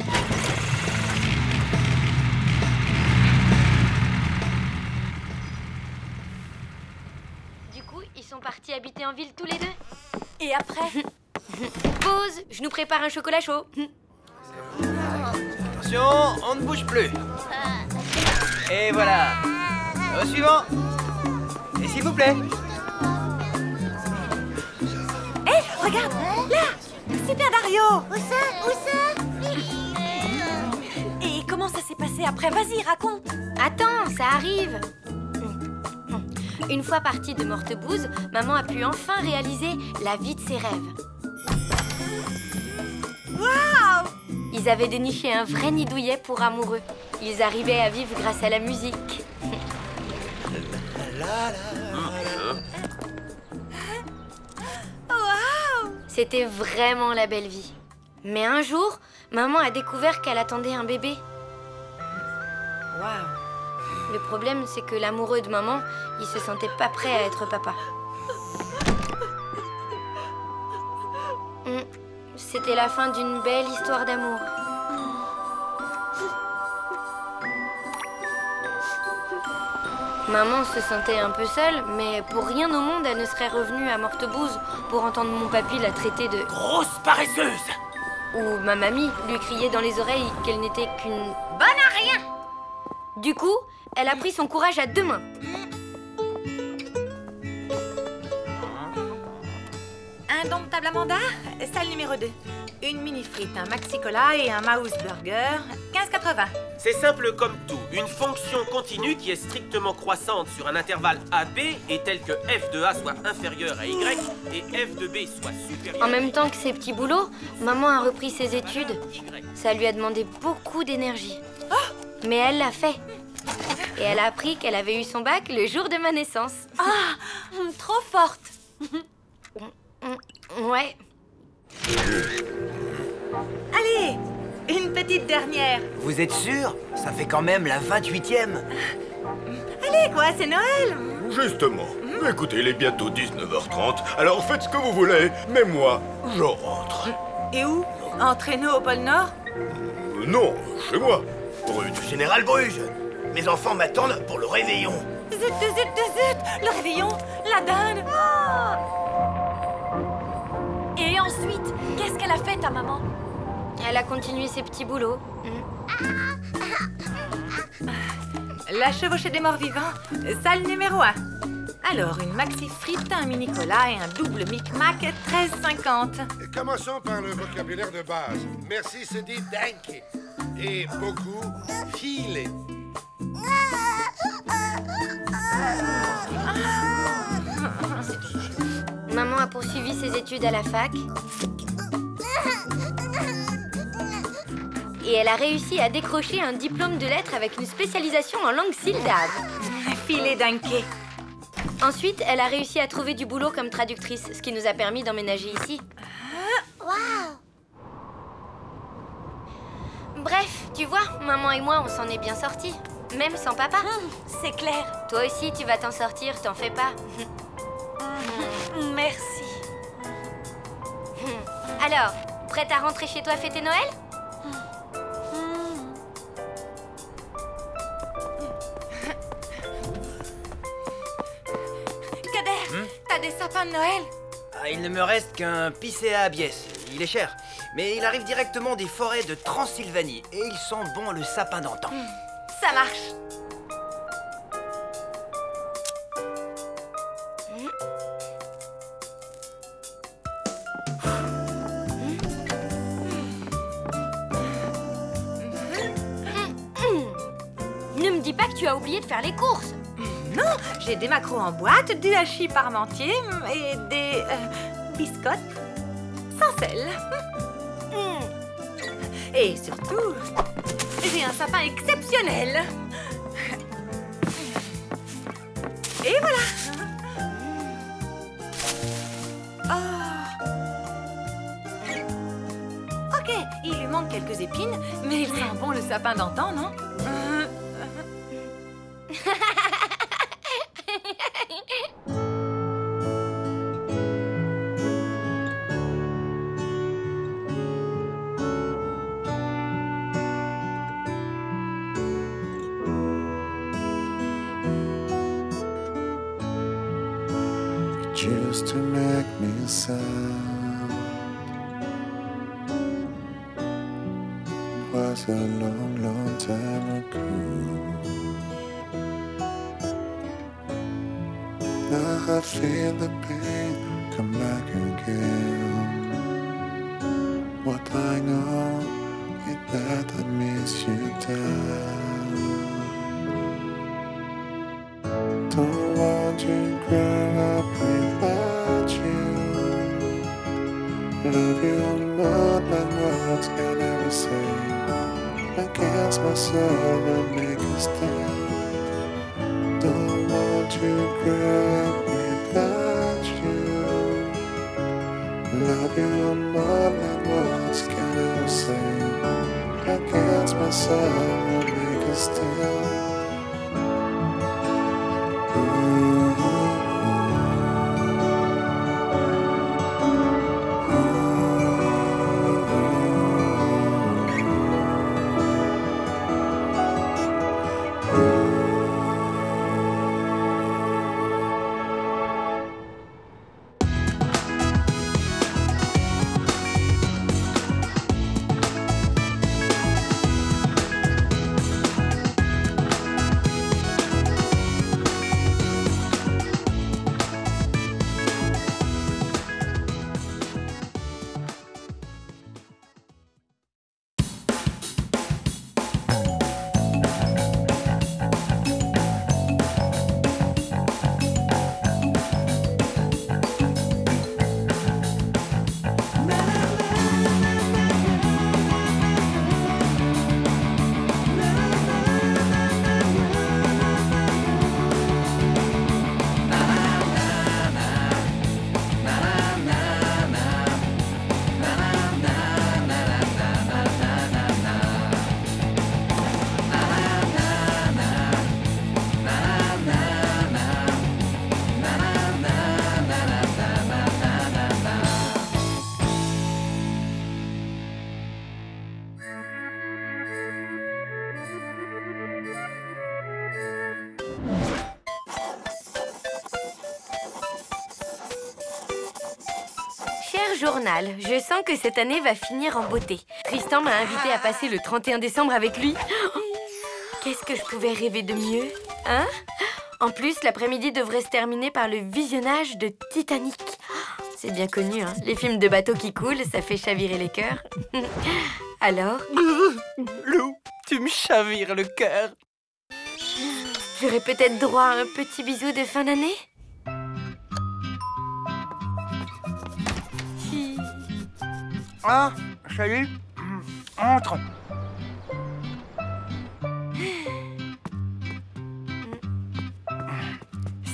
ils sont partis habiter en ville tous les deux. Et après? Pause, je nous prépare un chocolat chaud. Attention, on ne bouge plus. Et voilà. Au suivant. Et s'il vous plaît. Hé, regarde, là. Super Dario. Où ça? Et comment ça s'est passé après? Vas-y, raconte. Attends, ça arrive. Une fois partie de Mortebouse, maman a pu enfin réaliser la vie de ses rêves. Waouh! Ils avaient déniché un vrai nid douillet pour amoureux. Ils arrivaient à vivre grâce à la musique. Waouh! C'était vraiment la belle vie. Mais un jour, maman a découvert qu'elle attendait un bébé. Waouh! Le problème, c'est que l'amoureux de maman, il se sentait pas prêt à être papa. C'était la fin d'une belle histoire d'amour. Maman se sentait un peu seule, mais pour rien au monde, elle ne serait revenue à Mortebouse pour entendre mon papy la traiter de... Grosse paresseuse! Ou ma mamie lui criait dans les oreilles qu'elle n'était qu'une... Bonne à rien! Du coup, elle a pris son courage à deux mains. Indomptable Amanda, salle numéro 2. Une mini frite, un maxi cola et un mouse burger, 15,80. C'est simple comme tout. Une fonction continue qui est strictement croissante sur un intervalle AB est telle que f de A soit inférieur à Y et f de B soit supérieur. En même temps que ses petits boulots, maman a repris ses études. Ça lui a demandé beaucoup d'énergie. Mais elle l'a fait. Et elle a appris qu'elle avait eu son bac le jour de ma naissance. Ah, trop forte. Ouais. Allez, une petite dernière. Vous êtes sûr? Ça fait quand même la 28e. Allez, quoi, c'est Noël. Justement. Écoutez, il est bientôt 19h30, alors faites ce que vous voulez, mais moi, je rentre. Et où? Entraîne-nous au pôle Nord? Non, chez moi. Rue du Général Bruges. Mes enfants m'attendent pour le réveillon. Zut, zut, zut, le réveillon, la dinde. Et ensuite, qu'est-ce qu'elle a fait, ta maman? Elle a continué ses petits boulots. La chevauchée des morts vivants, salle numéro 1. Alors, une maxi frite, un mini cola et un double Mic Mac, 13,50. Commençons par le vocabulaire de base. Merci se dit danke. Et beaucoup, filet. Maman a poursuivi ses études à la fac. Et elle a réussi à décrocher un diplôme de lettres avec une spécialisation en langue syllave. Filet danke. Ensuite, elle a réussi à trouver du boulot comme traductrice, ce qui nous a permis d'emménager ici. Waouh! Bref, tu vois, maman et moi, on s'en est bien sortis. Même sans papa. C'est clair. Toi aussi, tu vas t'en sortir, t'en fais pas. Merci. Alors, prête à rentrer chez toi fêter Noël? Kader, t'as des sapins de Noël? Ah, il ne me reste qu'un Picea abies. Il est cher, mais il arrive directement des forêts de Transylvanie et il sent bon le sapin d'antan. Ça marche. Ne me dis pas que tu as oublié de faire les courses. Non, j'ai des maquereaux en boîte, du hachis parmentier et des biscottes sans sel. Et surtout, j'ai un sapin exceptionnel. Et voilà. Ok, il lui manque quelques épines, mais il sent bon le sapin d'antan, non? used to make me sad. Was a long, long time ago. Now I feel the pain come back again. What I know is that I miss you down. Don't want to grow up without you. Love you more than words can ever say. Against my soul and make a stand. Don't want to grow up without you. Love you more than words can ever say. Against my soul and make a stand. Journal, je sens que cette année va finir en beauté. Tristan m'a invité à passer le 31 décembre avec lui. Qu'est-ce que je pouvais rêver de mieux, hein? En plus, l'après-midi devrait se terminer par le visionnage de Titanic. C'est bien connu, hein? Les films de bateaux qui coulent, ça fait chavirer les cœurs. Alors? Lou, tu me chavires le cœur. J'aurais peut-être droit à un petit bisou de fin d'année? Ah, salut. Entre.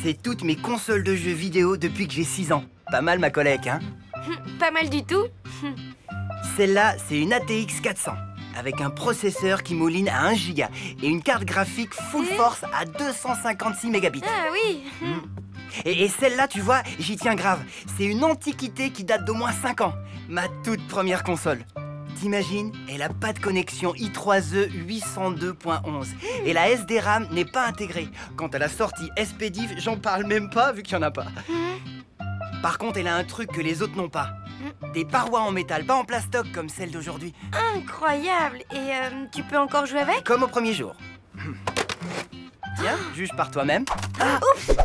C'est toutes mes consoles de jeux vidéo depuis que j'ai 6 ans. Pas mal ma collègue, hein? Pas mal du tout. Celle-là, c'est une ATX 400 avec un processeur qui mouline à 1 Go et une carte graphique full force à 256 mégabits. Ah oui. Et celle-là, tu vois, j'y tiens grave. C'est une antiquité qui date d'au moins 5 ans. Ma toute première console. T'imagines, elle a pas de connexion i3E 802.11. Et la SD-RAM n'est pas intégrée. Quant à la sortie SPDIF, j'en parle même pas vu qu'il n'y en a pas. Par contre, elle a un truc que les autres n'ont pas. Des parois en métal, pas en plastoc comme celle d'aujourd'hui. Incroyable. Et tu peux encore jouer avec? Comme au premier jour. Tiens, juge par toi-même. Oups.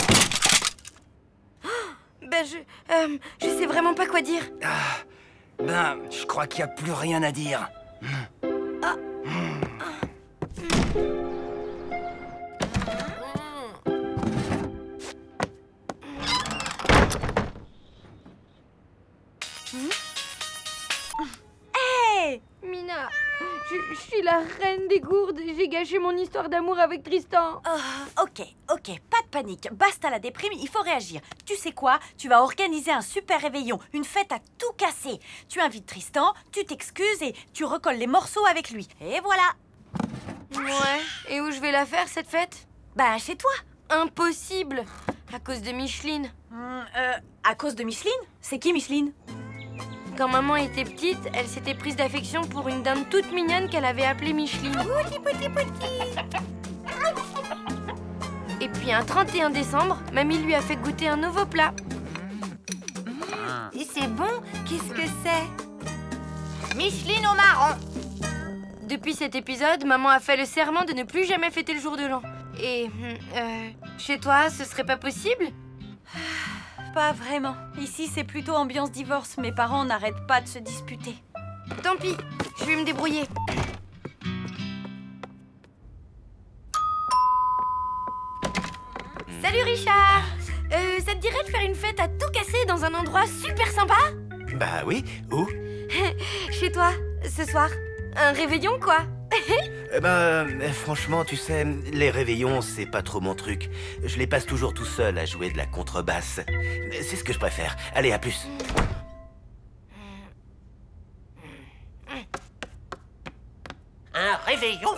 Ben, je sais vraiment pas quoi dire. Ben, je crois qu'il n'y a plus rien à dire. Hey Mina, je suis la reine des gourdes. J'ai gâché mon histoire d'amour avec Tristan. Ok, pas de panique. Basta la déprime, il faut réagir. Tu sais quoi? Tu vas organiser un super réveillon, une fête à tout casser. Tu invites Tristan, tu t'excuses et tu recolles les morceaux avec lui. Et voilà. Ouais, et où je vais la faire cette fête? Ben, chez toi. Impossible, à cause de Micheline. À cause de Micheline? C'est qui Micheline? Quand maman était petite, elle s'était prise d'affection pour une dame toute mignonne qu'elle avait appelée Micheline. Et puis un 31 décembre, mamie lui a fait goûter un nouveau plat. Et c'est bon? Qu'est-ce que c'est? Micheline au marron. Depuis cet épisode, maman a fait le serment de ne plus jamais fêter le jour de l'an. Et chez toi, ce serait pas possible? Pas vraiment. Ici, c'est plutôt ambiance divorce. Mes parents n'arrêtent pas de se disputer. Tant pis, je vais me débrouiller. Salut Richard! Ça te dirait de faire une fête à tout casser dans un endroit super sympa? Bah oui, où? Chez toi, ce soir. Un réveillon, quoi. Franchement, tu sais, les réveillons, c'est pas trop mon truc. Je les passe toujours tout seul à jouer de la contrebasse. C'est ce que je préfère. Allez, à plus. Un réveillon?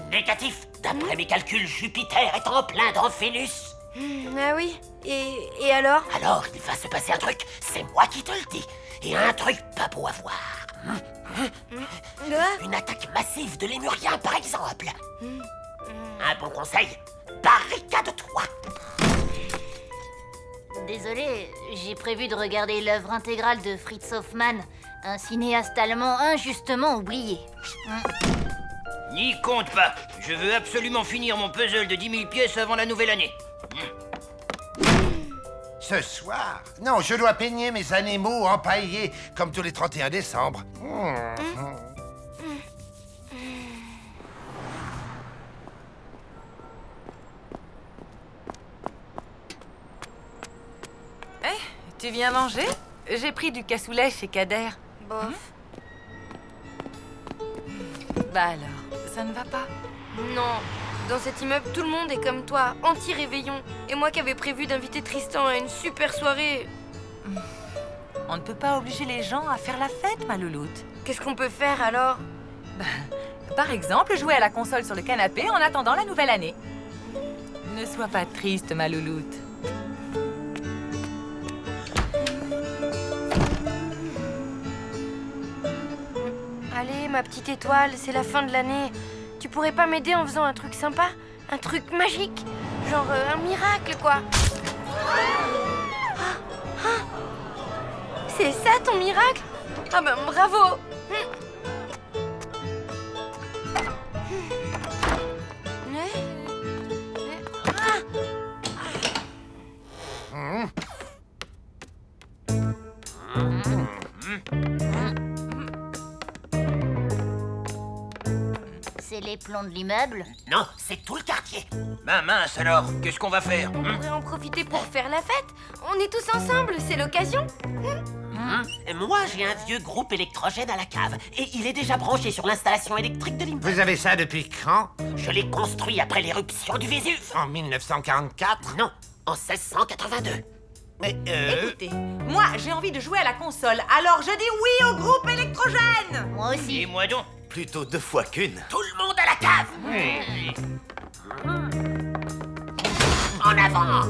Négatif. D'après mes calculs, Jupiter est en plein dans Vénus. Ah oui? Et alors? Alors, il va se passer un truc. C'est moi qui te le dis. Et un truc pas beau à voir. Une attaque massive de lémuriens, par exemple. Un bon conseil, barricade-toi. Désolé, j'ai prévu de regarder l'œuvre intégrale de Fritz Hoffmann, un cinéaste allemand injustement oublié. N'y compte pas. Je veux absolument finir mon puzzle de 10 000 pièces avant la nouvelle année. Ce soir? Non, je dois peigner mes animaux empaillés, comme tous les 31 décembre. Tu viens manger? J'ai pris du cassoulet chez Kader. Bof. Bah alors, ça ne va pas? Non. Dans cet immeuble, tout le monde est comme toi, anti-réveillon. Et moi qui avais prévu d'inviter Tristan à une super soirée. On ne peut pas obliger les gens à faire la fête, ma louloute. Qu'est-ce qu'on peut faire alors? Par exemple, jouer à la console sur le canapé en attendant la nouvelle année. Ne sois pas triste, ma louloute. Allez, ma petite étoile, c'est la fin de l'année. Tu pourrais pas m'aider en faisant un truc sympa? Un truc magique? Genre un miracle, quoi. C'est ça ton miracle? Ah ben bravo! C'est les plombs de l'immeuble? Non, c'est tout le quartier. Ben mince alors, qu'est-ce qu'on va faire? On pourrait en profiter pour faire la fête. On est tous ensemble, c'est l'occasion. Moi, j'ai un vieux groupe électrogène à la cave. Et il est déjà branché sur l'installation électrique de l'immeuble. Vous avez ça depuis quand? Je l'ai construit après l'éruption du Vésuve. En 1944? Non, en 1682. Mais Écoutez, moi j'ai envie de jouer à la console, alors je dis oui au groupe électrogène. Moi aussi. Et moi donc? Plutôt 2 fois qu'une. Tout le monde à la cave. En avant.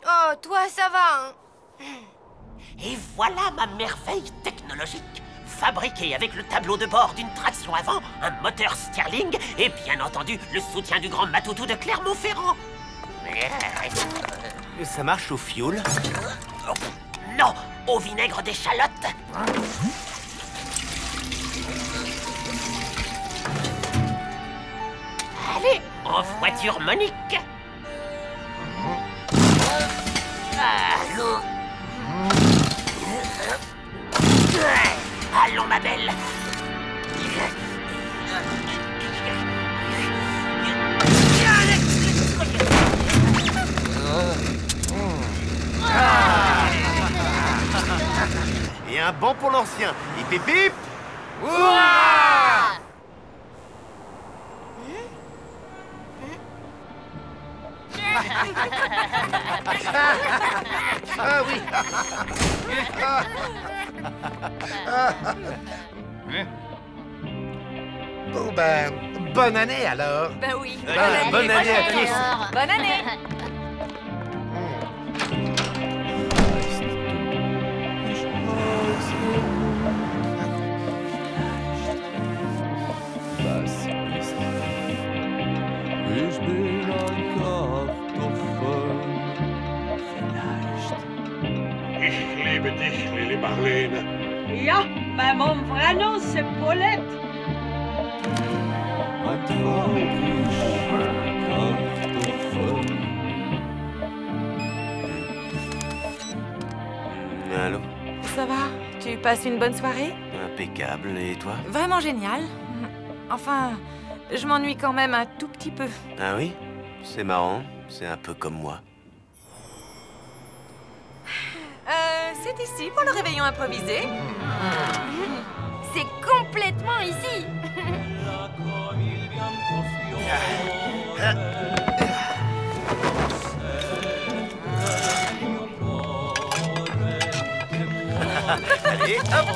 Oh, toi, ça va, hein? Et voilà ma merveille technologique. Fabriquée avec le tableau de bord d'une traction avant, un moteur Stirling et bien entendu le soutien du grand Matoutou de Clermont-Ferrand. Ça marche au fioul? Non, au vinaigre d'échalote. Allez, en voiture Monique. Allons. Allons, ma belle. Et un banc pour l'ancien. Hip hip hip. Ah oui. Bon ben, Bonne année alors. Ben oui. Bonne année à tous. Bonne année. Ich bin ein Kartoffel. Ich liebe dich, Lili Marlene. Ja, maar mon vrai nom c'est Paulette. Ein traurig Kartoffel. Allô? Ça va? Tu passes une bonne soirée? Impeccable. Et toi? Vraiment génial. Enfin, je m'ennuie quand même un tout petit peu. Ah oui? C'est marrant. C'est un peu comme moi. C'est ici pour le réveillon improvisé. C'est complètement ici. Allez, hop!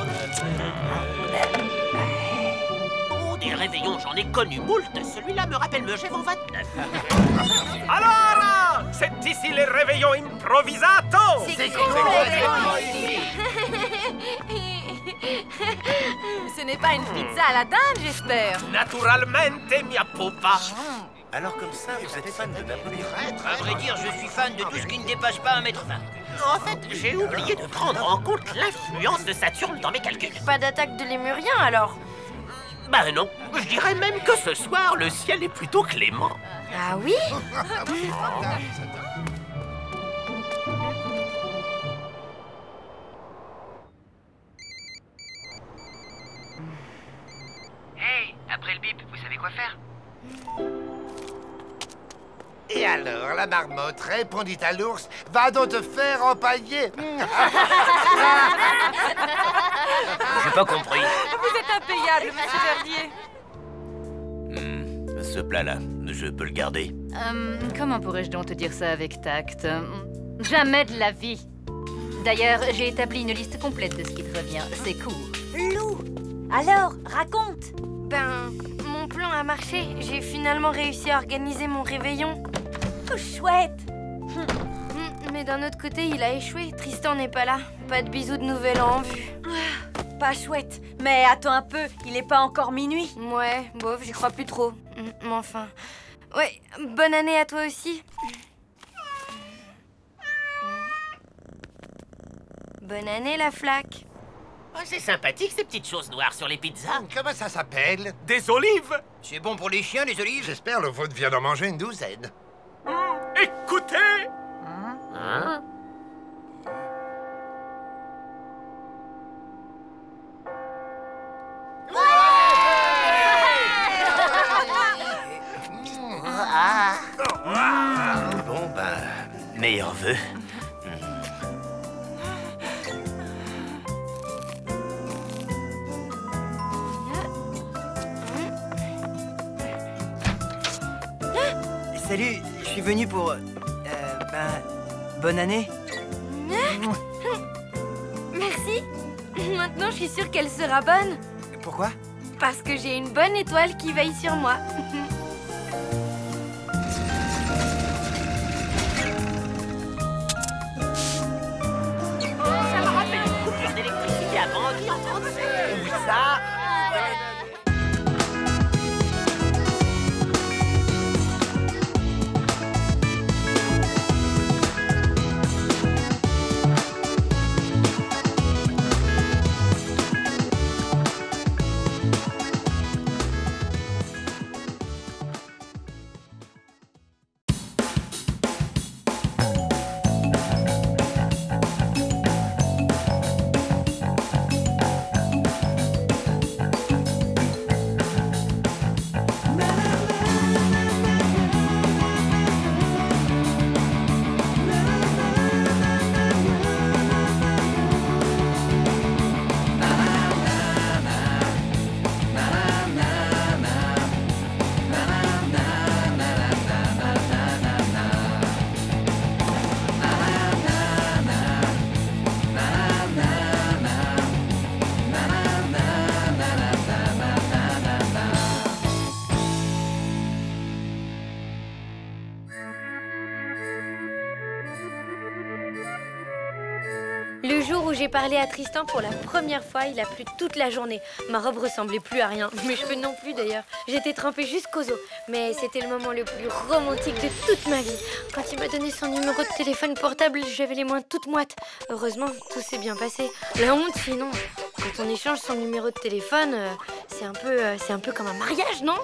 Oh, des réveillons, j'en ai connu moult. Celui-là me rappelle Megève en 29. Alors, c'est ici les réveillons improvisato. C'est complètement ici. Ce n'est pas une pizza à la dinde, j'espère. Naturalmente, mia pupa. Alors comme ça, vous êtes fan de Napoléon? À vrai dire, je suis fan de tout ce qui ne dépasse pas 1,20 m. En fait, j'ai oublié de prendre en compte l'influence de Saturne dans mes calculs. Pas d'attaque de lémurien alors? Bah non, je dirais même que ce soir, le ciel est plutôt clément. Ah oui? Hey, après le bip, vous savez quoi faire? Et alors, la marmotte répondit à l'ours, va donc te faire empailler. J'ai pas compris. Vous êtes impayable, monsieur Verdier. Ce plat-là, je peux le garder? Comment pourrais-je donc te dire ça avec tact? Jamais de la vie. D'ailleurs, j'ai établi une liste complète de ce qui te revient. C'est court. Lou, alors, raconte. Ben, mon plan a marché. J'ai finalement réussi à organiser mon réveillon. Tout chouette. Mais d'un autre côté, il a échoué. Tristan n'est pas là. Pas de bisous de nouvel an en vue. Pas chouette. Mais attends un peu, il est pas encore minuit. Ouais, bof, j'y crois plus trop. Mais enfin... Ouais, bonne année à toi aussi. Bonne année, la flaque. Oh, c'est sympathique, ces petites choses noires sur les pizzas. Comment ça s'appelle? Des olives. C'est bon pour les chiens, les olives? J'espère le vôtre vient d'en manger une douzaine. Écoutez. Hein? Bon, ben, meilleurs vœux. Salut, je suis venu pour... bonne année. Merci. Maintenant, je suis sûre qu'elle sera bonne. Pourquoi? Parce que j'ai une bonne étoile qui veille sur moi. Ça me rappelle une coupure d'électricité à Bangui en 37. Où ça? Le jour où j'ai parlé à Tristan pour la première fois, il a plu toute la journée. Ma robe ressemblait plus à rien, mes cheveux non plus d'ailleurs. J'étais trempée jusqu'aux os. Mais c'était le moment le plus romantique de toute ma vie. Quand il m'a donné son numéro de téléphone portable, j'avais les mains toutes moites. Heureusement, tout s'est bien passé. La honte, sinon, quand on échange son numéro de téléphone, c'est un peu comme un mariage, non?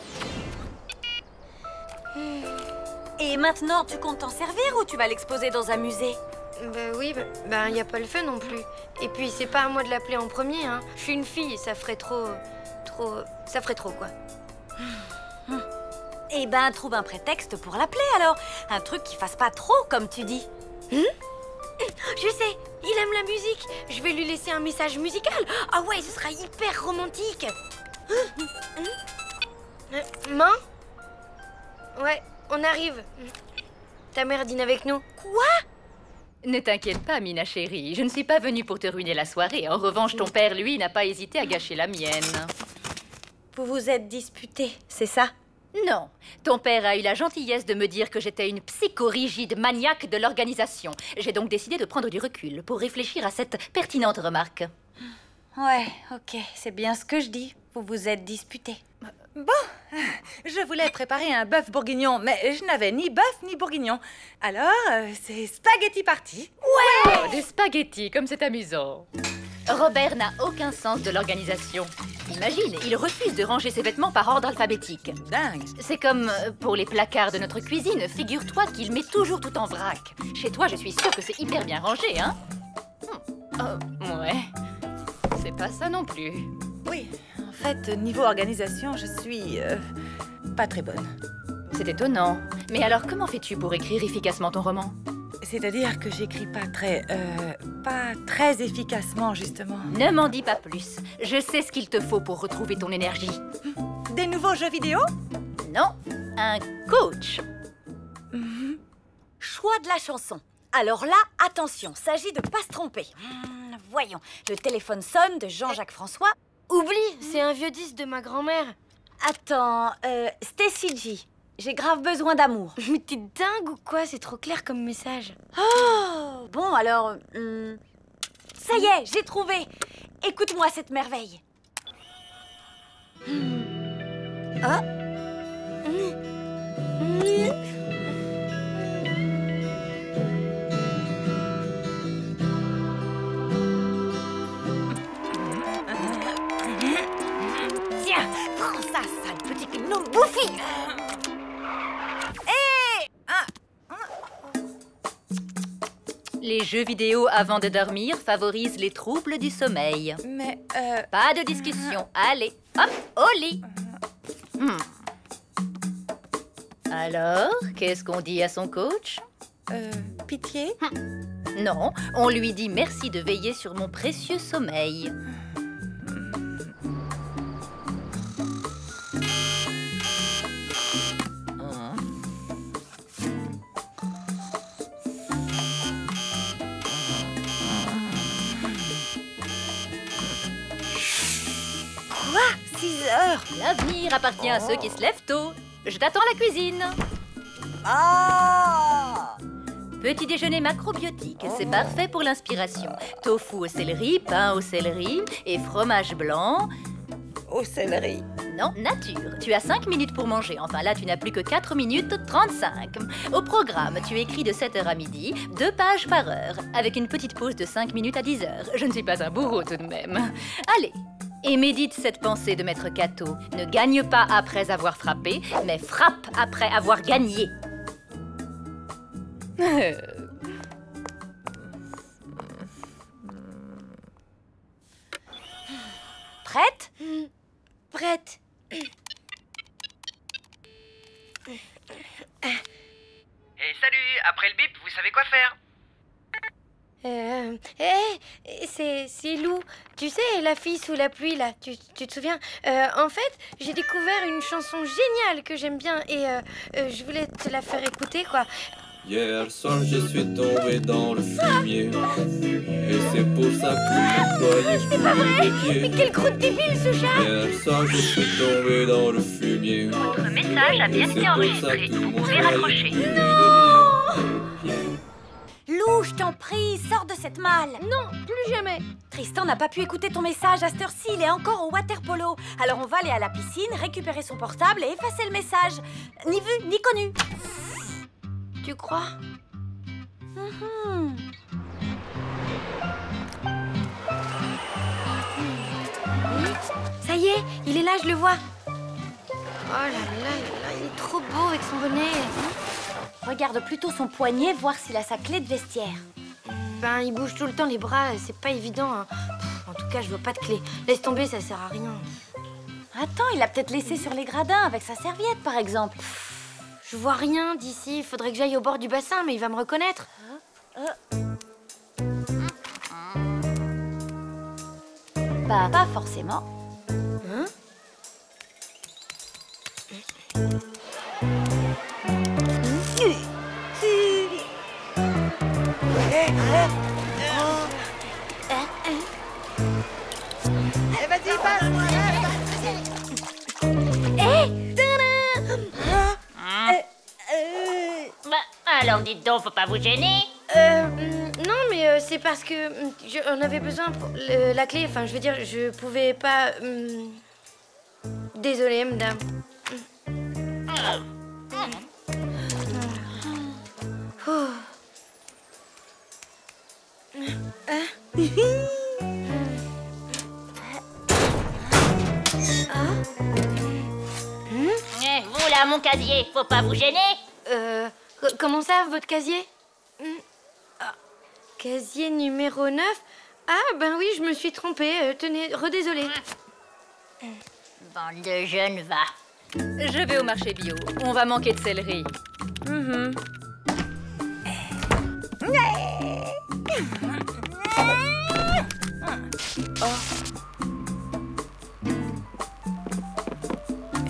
Et maintenant, tu comptes t'en servir ou tu vas l'exposer dans un musée? Bah oui, bah y a pas le feu non plus. Et puis c'est pas à moi de l'appeler en premier, hein. Je suis une fille, ça ferait trop, quoi. Eh ben, trouve un prétexte pour l'appeler alors. Un truc qui fasse pas trop, comme tu dis. Je sais, il aime la musique. Je vais lui laisser un message musical. Ah ouais, ce sera hyper romantique. Maman? Ouais, on arrive. Ta mère dîne avec nous. Quoi? Ne t'inquiète pas, Mina chérie. Je ne suis pas venue pour te ruiner la soirée. En revanche, ton père, lui, n'a pas hésité à gâcher la mienne. Vous vous êtes disputés, c'est ça? Non. Ton père a eu la gentillesse de me dire que j'étais une psychorigide maniaque de l'organisation. J'ai donc décidé de prendre du recul pour réfléchir à cette pertinente remarque. Ouais, ok, c'est bien ce que je dis. Vous vous êtes disputés. Bon, je voulais préparer un bœuf bourguignon, mais je n'avais ni bœuf ni bourguignon. Alors, c'est spaghetti party. Ouais! Oh, des spaghettis, comme c'est amusant. Robert n'a aucun sens de l'organisation. Imagine, il refuse de ranger ses vêtements par ordre alphabétique. Dingue. C'est comme pour les placards de notre cuisine. Figure-toi qu'il met toujours tout en vrac. Chez toi, je suis sûre que c'est hyper bien rangé, hein? Ouais. C'est pas ça non plus. Oui, en fait, niveau organisation, je suis pas très bonne. C'est étonnant. Mais alors, comment fais-tu pour écrire efficacement ton roman? C'est-à-dire que j'écris pas très efficacement, justement. Ne m'en dis pas plus. Je sais ce qu'il te faut pour retrouver ton énergie. Des nouveaux jeux vidéo? Non, un coach. Choix de la chanson. Alors là, attention, s'agit de pas se tromper. Voyons, le téléphone sonne de Jean-Jacques François. Oublie, c'est un vieux disque de ma grand-mère. Attends, Stacy G. J'ai grave besoin d'amour. Mais t'es dingue ou quoi? C'est trop clair comme message. Oh, bon, alors... ça y est, j'ai trouvé. Écoute-moi cette merveille. Ah. Tiens, prends ça, sale petit gnome bouffi. Les jeux vidéo avant de dormir favorisent les troubles du sommeil. Mais Pas de discussion. Allez, hop, au lit. Alors, qu'est-ce qu'on dit à son coach? Pitié? Non, on lui dit merci de veiller sur mon précieux sommeil. Quoi? 6 heures? L'avenir appartient à ceux qui se lèvent tôt. Je t'attends à la cuisine. Petit déjeuner macrobiotique, c'est parfait pour l'inspiration. Tofu au céleri, pain au céleri et fromage blanc. Au céleri? Non, nature. Tu as 5 minutes pour manger. Enfin là, tu n'as plus que 4 minutes 35. Au programme, tu écris de 7h à midi, 2 pages par heure, avec une petite pause de 5 minutes à 10h. Je ne suis pas un bourreau tout de même. Allez. Et médite cette pensée de Maître Cato. Ne gagne pas après avoir frappé, mais frappe après avoir gagné. Prête? Prête. Salut, après le bip, vous savez quoi faire? C'est Lou. Tu sais, la fille sous la pluie, là, tu te souviens? En fait, j'ai découvert une chanson géniale que j'aime bien et je voulais te la faire écouter, quoi. Hier soir, je suis tombé dans le fumier. Et c'est pour ça que l'employé fouille mes pieds. Mais quelle croûte débile, ce chat! Hier soir, je suis tombé dans le fumier. Votre message a bien été enregistré. Vous pouvez raccrocher. Lou, je t'en prie, sors de cette malle. Non, plus jamais. Tristan n'a pas pu écouter ton message à cette heure-ci, il est encore au water polo. Alors on va aller à la piscine, récupérer son portable et effacer le message. Ni vu, ni connu. Tu crois? Ça y est, il est là, je le vois. Oh là là là, il est trop beau avec son bonnet. Regarde plutôt son poignet, voir s'il a sa clé de vestiaire. Ben, il bouge tout le temps les bras, c'est pas évident. Hein. En tout cas, je vois pas de clé. Laisse tomber, ça sert à rien. Attends, il l'a peut-être laissé sur les gradins avec sa serviette, par exemple. Je vois rien d'ici. Faudrait que j'aille au bord du bassin, mais il va me reconnaître. Bah, pas forcément. Hein? Vas-y, passe. Bah, alors dites donc, faut pas vous gêner. Non, mais c'est parce que on avait besoin pour la clé. Enfin, je veux dire, je pouvais pas. Désolée, madame. Oh. Vous là, mon casier, faut pas vous gêner. Comment ça, votre casier? Casier numéro 9. Ah, ben oui, je me suis trompée. Tenez, redésolée. Bande de jeunes, va. Je vais au marché bio. On va manquer de céleri.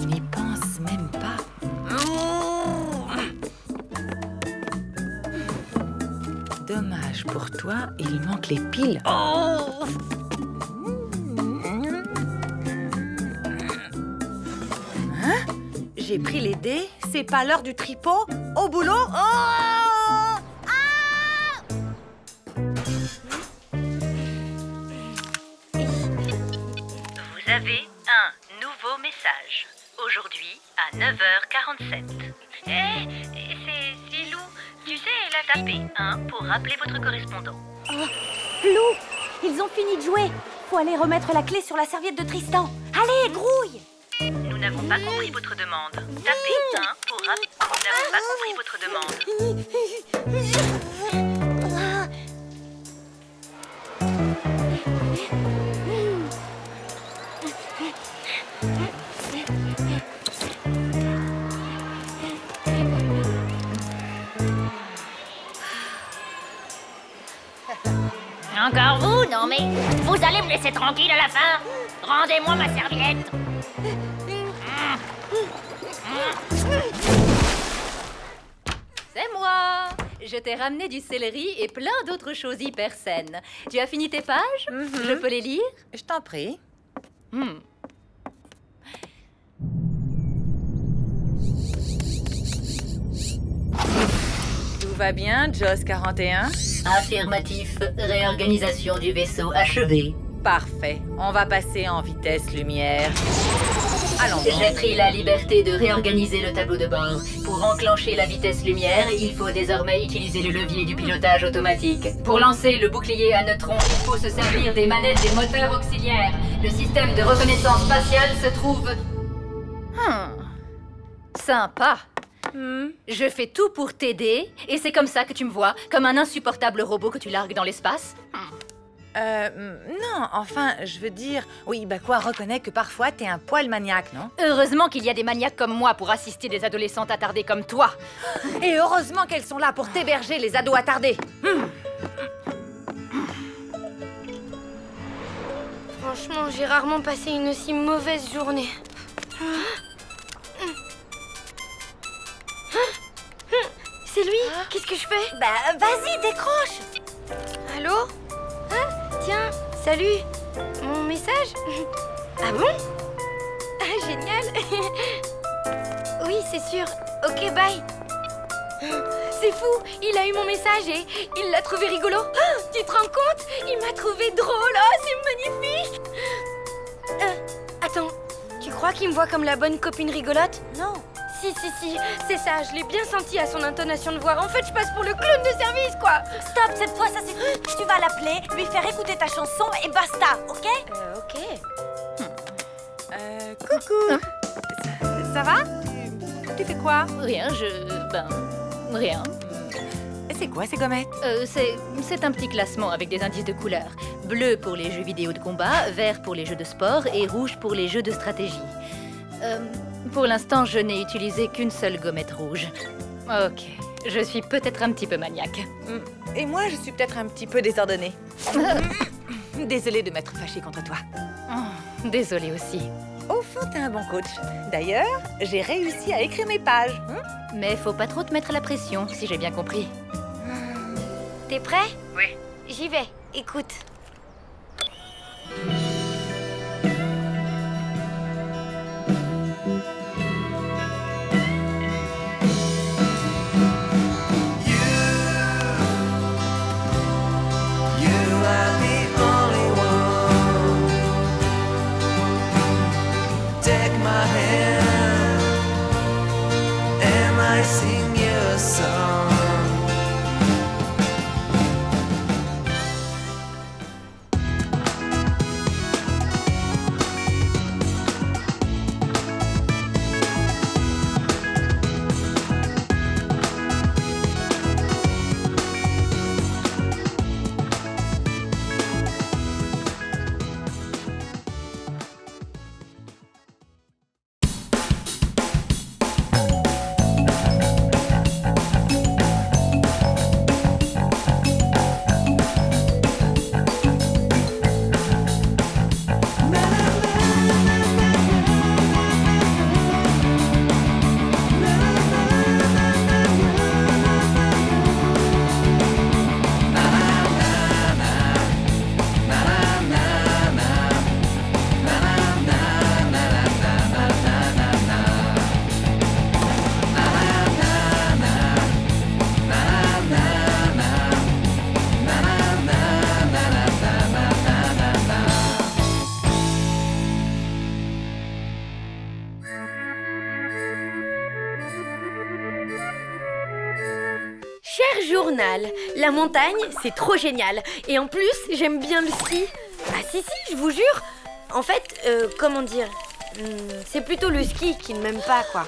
N'y pense même pas. Dommage pour toi, il manque les piles. Hein? J'ai pris les dés, c'est pas l'heure du tripot. Au boulot. Vous avez un nouveau message. Aujourd'hui à 9h47. C'est Lou. Tu sais, elle a tapé 1 pour rappeler votre correspondant. Lou, ils ont fini de jouer. Faut aller remettre la clé sur la serviette de Tristan. Allez, grouille. Nous n'avons pas compris votre demande. Tapez 1 pour rappeler. Nous n'avons pas compris votre demande. Encore vous? Non mais, vous allez me laisser tranquille à la fin. Rendez-moi ma serviette. C'est moi. Je t'ai ramené du céleri et plein d'autres choses hyper saines. Tu as fini tes pages? Je peux les lire? Je t'en prie. Tout va bien, Joss 41? Affirmatif. Réorganisation du vaisseau achevée. Parfait. On va passer en vitesse lumière. Allons. J'ai pris la liberté de réorganiser le tableau de bord. Pour enclencher la vitesse lumière, il faut désormais utiliser le levier du pilotage automatique. Pour lancer le bouclier à neutrons, il faut se servir des manettes des moteurs auxiliaires. Le système de reconnaissance spatiale se trouve... Sympa. Je fais tout pour t'aider, et c'est comme ça que tu me vois, comme un insupportable robot que tu largues dans l'espace. Non, enfin, je veux dire... Oui, bah quoi, reconnais que parfois t'es un poil maniaque, non? Heureusement qu'il y a des maniaques comme moi pour assister des adolescentes attardées comme toi. Et heureusement qu'elles sont là pour t'héberger, les ados attardés. Franchement, j'ai rarement passé une aussi mauvaise journée. C'est lui? Qu'est-ce que je fais? Bah, vas-y, décroche. Allô? Tiens, salut. Mon message? Ah bon? Ah, génial. Oui, c'est sûr. Ok, bye. C'est C'est fou, il a eu mon message et il l'a trouvé rigolo. Oh, tu te rends compte? Il m'a trouvé drôle, oh, c'est magnifique. Attends, tu crois qu'il me voit comme la bonne copine rigolote? Non. Si, c'est ça, je l'ai bien senti à son intonation de voix. En fait, je passe pour le clown de service, quoi. Stop, cette fois, ça suffit. Tu vas l'appeler, lui faire écouter ta chanson et basta, ok? Ok. Coucou. Ça va? Tu fais quoi? Rien, rien. C'est quoi ces gommettes? C'est un petit classement avec des indices de couleurs. Bleu pour les jeux vidéo de combat, vert pour les jeux de sport et rouge pour les jeux de stratégie. Pour l'instant, je n'ai utilisé qu'une seule gommette rouge. Ok, je suis peut-être un petit peu maniaque. Et moi, je suis peut-être un petit peu désordonnée. Désolée de m'être fâchée contre toi. Désolée aussi. Au fond, t'es un bon coach. D'ailleurs, j'ai réussi à écrire mes pages. Mais faut pas trop te mettre la pression, si j'ai bien compris. T'es prêt? Oui. J'y vais, écoute. Journal. La montagne, c'est trop génial. Et en plus, j'aime bien le ski. Ah si, je vous jure. En fait, comment dire, c'est plutôt le ski qui ne m'aime pas, quoi.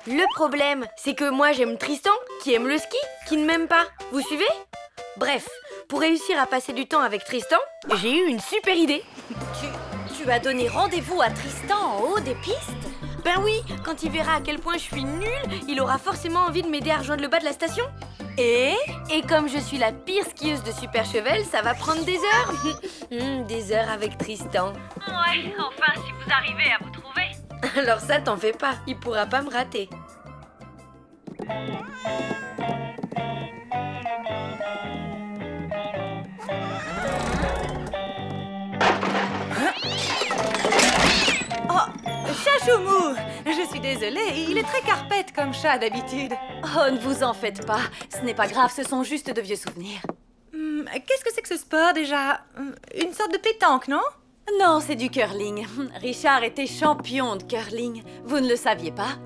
Le problème, c'est que moi, j'aime Tristan, qui aime le ski, qui ne m'aime pas. Vous suivez? Bref, pour réussir à passer du temps avec Tristan, j'ai eu une super idée. Tu as donné rendez-vous à Tristan en haut des pistes? Ben oui, quand il verra à quel point je suis nulle, il aura forcément envie de m'aider à rejoindre le bas de la station. Et comme je suis la pire skieuse de Super Chevel, ça va prendre des heures. Des heures avec Tristan. Ouais, enfin, si vous arrivez à vous trouver. Alors ça, t'en fais pas, il pourra pas me rater. Chachoumou, je suis désolée, il est très carpette comme chat d'habitude. Oh, ne vous en faites pas, ce n'est pas grave, ce sont juste de vieux souvenirs. Qu'est-ce que c'est que ce sport déjà? Une sorte de pétanque, non? Non, c'est du curling. Richard était champion de curling. Vous ne le saviez pas?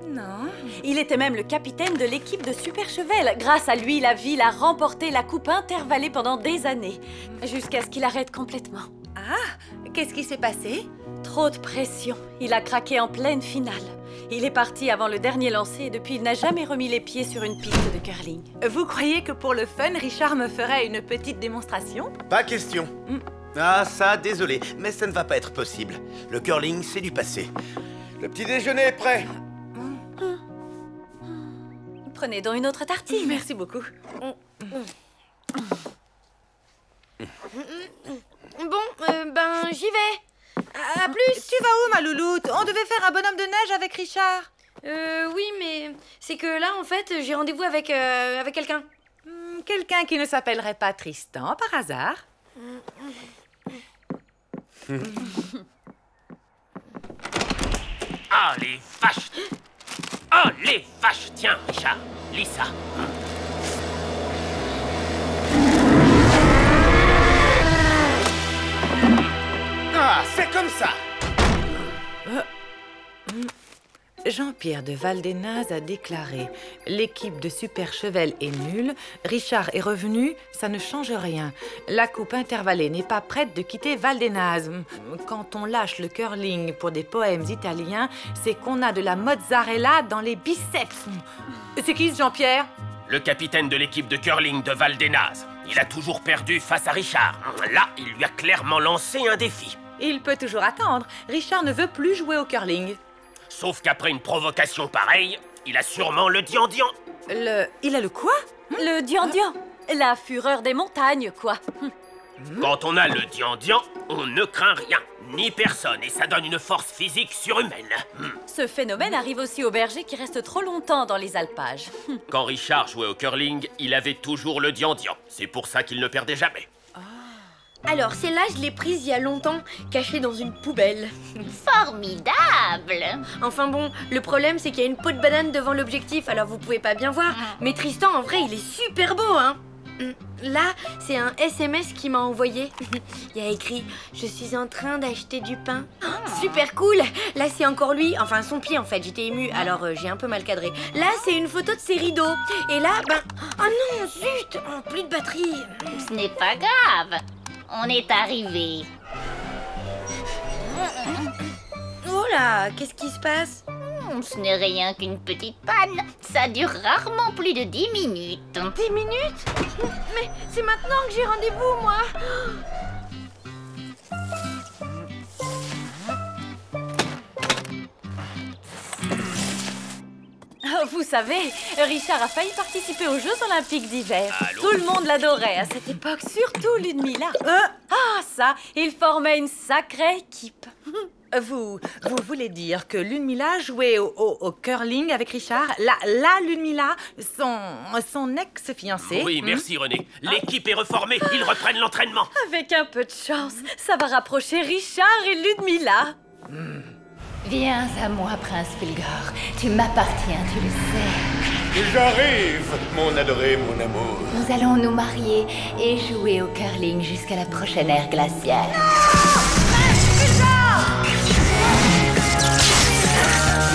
Non. Il était même le capitaine de l'équipe de Super Chevel. Grâce à lui, la ville a remporté la coupe intervallée pendant des années, jusqu'à ce qu'il arrête complètement. Ah, qu'est-ce qui s'est passé? Trop de pression. Il a craqué en pleine finale. Il est parti avant le dernier lancer et depuis, il n'a jamais remis les pieds sur une piste de curling. Vous croyez que pour le fun, Richard me ferait une petite démonstration? Pas question. Ah, ça, désolé, mais ça ne va pas être possible. Le curling, c'est du passé. Le petit déjeuner est prêt. Prenez donc une autre tartine. Merci beaucoup. Bon, ben, j'y vais. À plus. Tu vas où, ma louloute? On devait faire un bonhomme de neige avec Richard. Oui, mais c'est que là, en fait, j'ai rendez-vous avec quelqu'un. Quelqu'un qui ne s'appellerait pas Tristan, par hasard? Ah, les vaches! Oh, les vaches! Tiens, Richard, lis ça. Ah, c'est comme ça. Jean-Pierre de Valdénaz a déclaré « L'équipe de Super Chevel est nulle, Richard est revenu, ça ne change rien. La coupe intervallée n'est pas prête de quitter Valdénaz. Quand on lâche le curling pour des poèmes italiens, c'est qu'on a de la mozzarella dans les biceps. » C'est qui ce Jean-Pierre? Le capitaine de l'équipe de curling de Valdénaz. Il a toujours perdu face à Richard. Là, il lui a clairement lancé un défi. Il peut toujours attendre. Richard ne veut plus jouer au curling. Sauf qu'après une provocation pareille, il a sûrement le diandian. Il a le quoi? Le diandian. La fureur des montagnes, quoi. Quand on a le diandian, on ne craint rien, ni personne, et ça donne une force physique surhumaine. Ce phénomène arrive aussi aux bergers qui restent trop longtemps dans les alpages. Quand Richard jouait au curling, il avait toujours le diandian. C'est pour ça qu'il ne perdait jamais. Alors, celle-là, je l'ai prise il y a longtemps, cachée dans une poubelle. Formidable! Enfin bon, le problème, c'est qu'il y a une peau de banane devant l'objectif, alors vous pouvez pas bien voir. Mais Tristan, en vrai, il est super beau, hein. Là, c'est un SMS qu'il m'a envoyé. Il y a écrit « Je suis en train d'acheter du pain. » Super cool. Là, c'est encore lui, enfin son pied en fait, j'étais émue, alors j'ai un peu mal cadré. Là, c'est une photo de ses rideaux. Et là, oh non, zut, plus de batterie. Ce n'est pas grave. On est arrivé. Oh là, qu'est-ce qui se passe? Ce n'est rien qu'une petite panne. Ça dure rarement plus de 10 minutes. 10 minutes? Mais c'est maintenant que j'ai rendez-vous, moi. Vous savez, Richard a failli participer aux Jeux Olympiques d'hiver. Tout le monde l'adorait à cette époque, surtout Ludmilla. Ah ça, il formait une sacrée équipe. Vous voulez dire que Ludmilla jouait au curling avec Richard? La Ludmilla, son ex-fiancée? Oui, merci René. L'équipe est reformée, ils reprennent l'entraînement. Avec un peu de chance, ça va rapprocher Richard et Ludmilla. Viens à moi, Prince Filgor. Tu m'appartiens, tu le sais. J'arrive, mon adoré, mon amour. Nous allons nous marier et jouer au curling jusqu'à la prochaine ère glaciaire.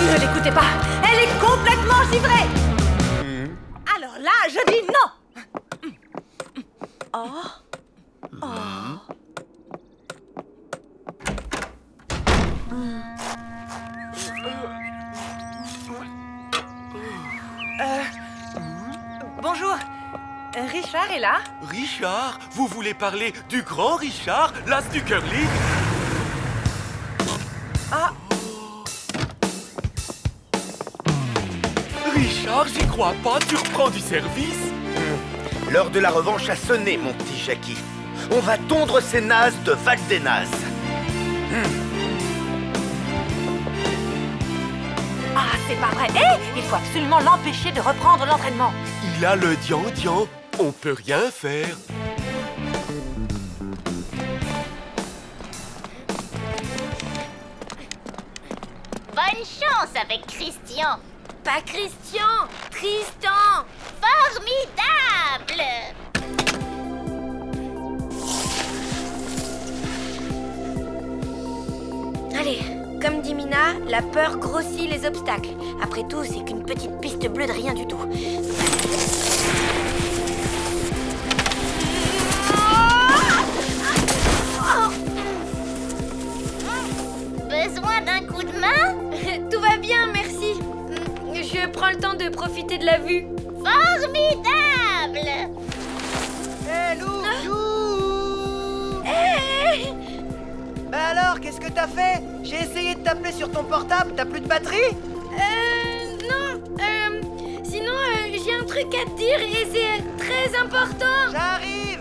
Ne l'écoutez pas, elle est complètement givrée. Alors là, je dis non. Oh. Bonjour, Richard est là? Richard? Vous voulez parler du grand Richard, l'as du curling? Richard, j'y crois pas, tu reprends du service? L'heure de la revanche a sonné, mon petit Jackie. On va tondre ces nazes de Valdénaz. Ah, c'est pas vrai. Il faut absolument l'empêcher de reprendre l'entraînement. Il a le diandian, on peut rien faire. Bonne chance avec Christian. Pas Christian, Tristan. Formidable! Allez, comme dit Mina, la peur grossit les obstacles. Après tout, c'est qu'une petite piste bleue de rien du tout. Besoin d'un coup de main? Tout va bien, merci. Je prends le temps de profiter de la vue. Formidable! Hé, Lou! Hé! Bah alors, qu'est-ce que t'as fait? J'ai essayé de t'appeler sur ton portable, t'as plus de batterie? Non. Sinon, j'ai un truc à te dire et c'est très important. J'arrive!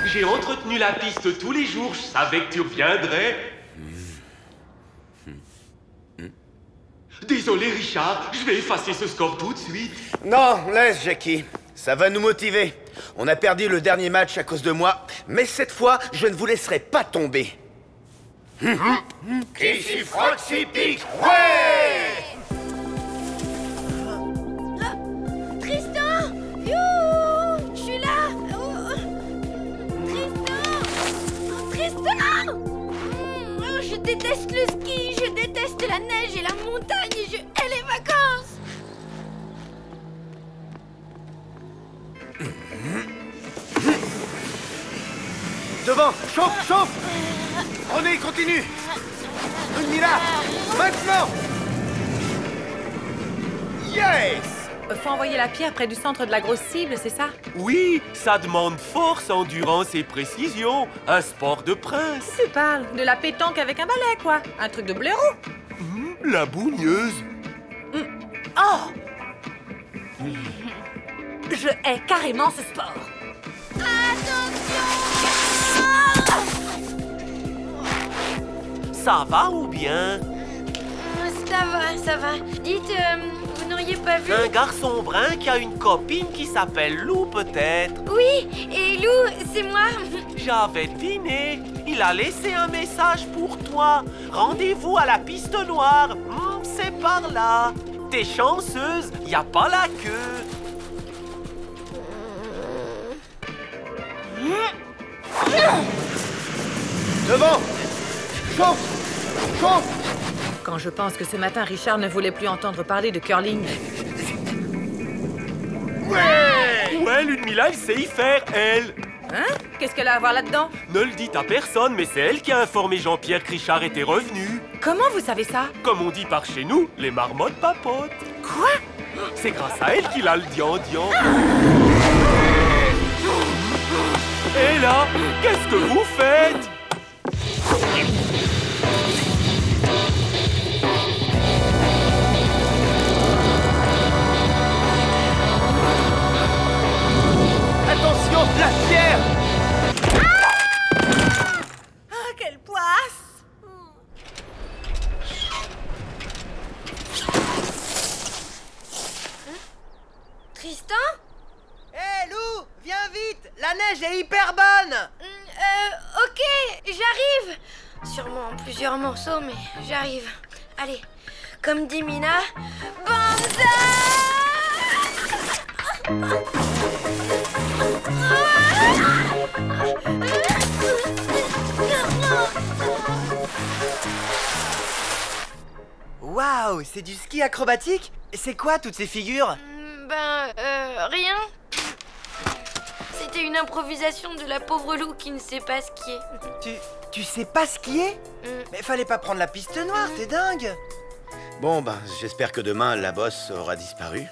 J'ai entretenu la piste tous les jours, je savais que tu reviendrais. Désolé Richard, je vais effacer ce score tout de suite. Non, laisse, Jackie. Ça va nous motiver. On a perdu le dernier match à cause de moi, mais cette fois, je ne vous laisserai pas tomber. Ici Froxy Pix, ouais! Tristan! Youhou! Je suis là! Tristan! Je déteste le ski, je déteste la neige et la montagne et je hais les vacances! Devant, chauffe, chauffe! Prenez, continue! Mila, maintenant! Yes! Faut envoyer la pierre près du centre de la grosse cible, c'est ça? Oui, ça demande force, endurance et précision. Un sport de prince. Tu parles de la pétanque avec un balai, quoi. Un truc de blaireau. La bougneuse. Oh! Je hais carrément ce sport. Ça va ou bien? Ça va, ça va. Dites, vous n'auriez pas vu... Un garçon brun qui a une copine qui s'appelle Lou, peut-être? Oui, et Lou, c'est moi. J'avais deviné. Il a laissé un message pour toi. Rendez-vous à la piste noire. C'est par là. T'es chanceuse, y a pas la queue. Devant! Chauffe! Chauffe! Quand je pense que ce matin, Richard ne voulait plus entendre parler de curling. Ouais, Ludmilla, elle sait y faire, elle. Hein? Qu'est-ce qu'elle a à voir là-dedans? Ne le dites à personne, mais c'est elle qui a informé Jean-Pierre que Richard était revenu. Comment vous savez ça? Comme on dit par chez nous, les marmottes papotent. Quoi? C'est grâce à elle qu'il a le dian-dian. Et là, qu'est-ce que vous faites? Attention, la pierre! Ah, quelle poisse! Tristan? Hé, Lou, viens vite! La neige est hyper bonne! Ok, j'arrive. Sûrement en plusieurs morceaux, mais j'arrive. Allez, comme dit Mina, Waouh, c'est du ski acrobatique? C'est quoi toutes ces figures? Rien. C'était une improvisation de la pauvre Lou qui ne sait pas skier. Tu sais pas skier? Mais fallait pas prendre la piste noire, t'es dingue! Bon, ben, j'espère que demain, la bosse aura disparu.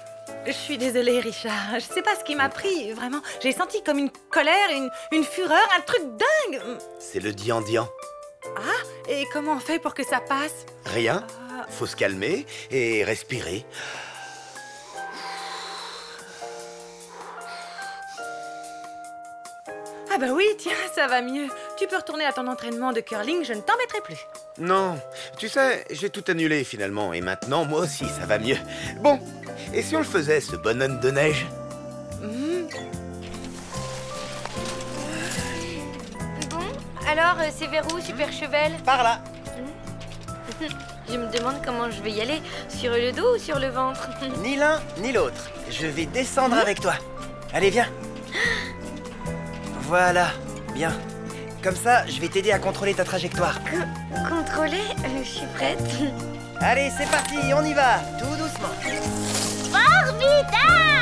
Je suis désolée, Richard. Je sais pas ce qui m'a pris, vraiment. J'ai senti comme une colère, une fureur, un truc dingue. C'est le dian-dian. Ah, et comment on fait pour que ça passe? Rien. Faut se calmer et respirer. Ah bah oui, tiens, ça va mieux. Tu peux retourner à ton entraînement de curling, je ne t'embêterai plus. Non, tu sais, j'ai tout annulé finalement, et maintenant, moi aussi, ça va mieux. Bon, et si on le faisait, ce bonhomme de neige? Bon, alors, c'est vers où, Super Cheval? Par là. Je me demande comment je vais y aller. Sur le dos ou sur le ventre? Ni l'un, ni l'autre. Je vais descendre avec toi. Allez, viens. Voilà, bien. Comme ça, je vais t'aider à contrôler ta trajectoire. Contrôler? Je suis prête. Allez, c'est parti, on y va, tout doucement. Formidable!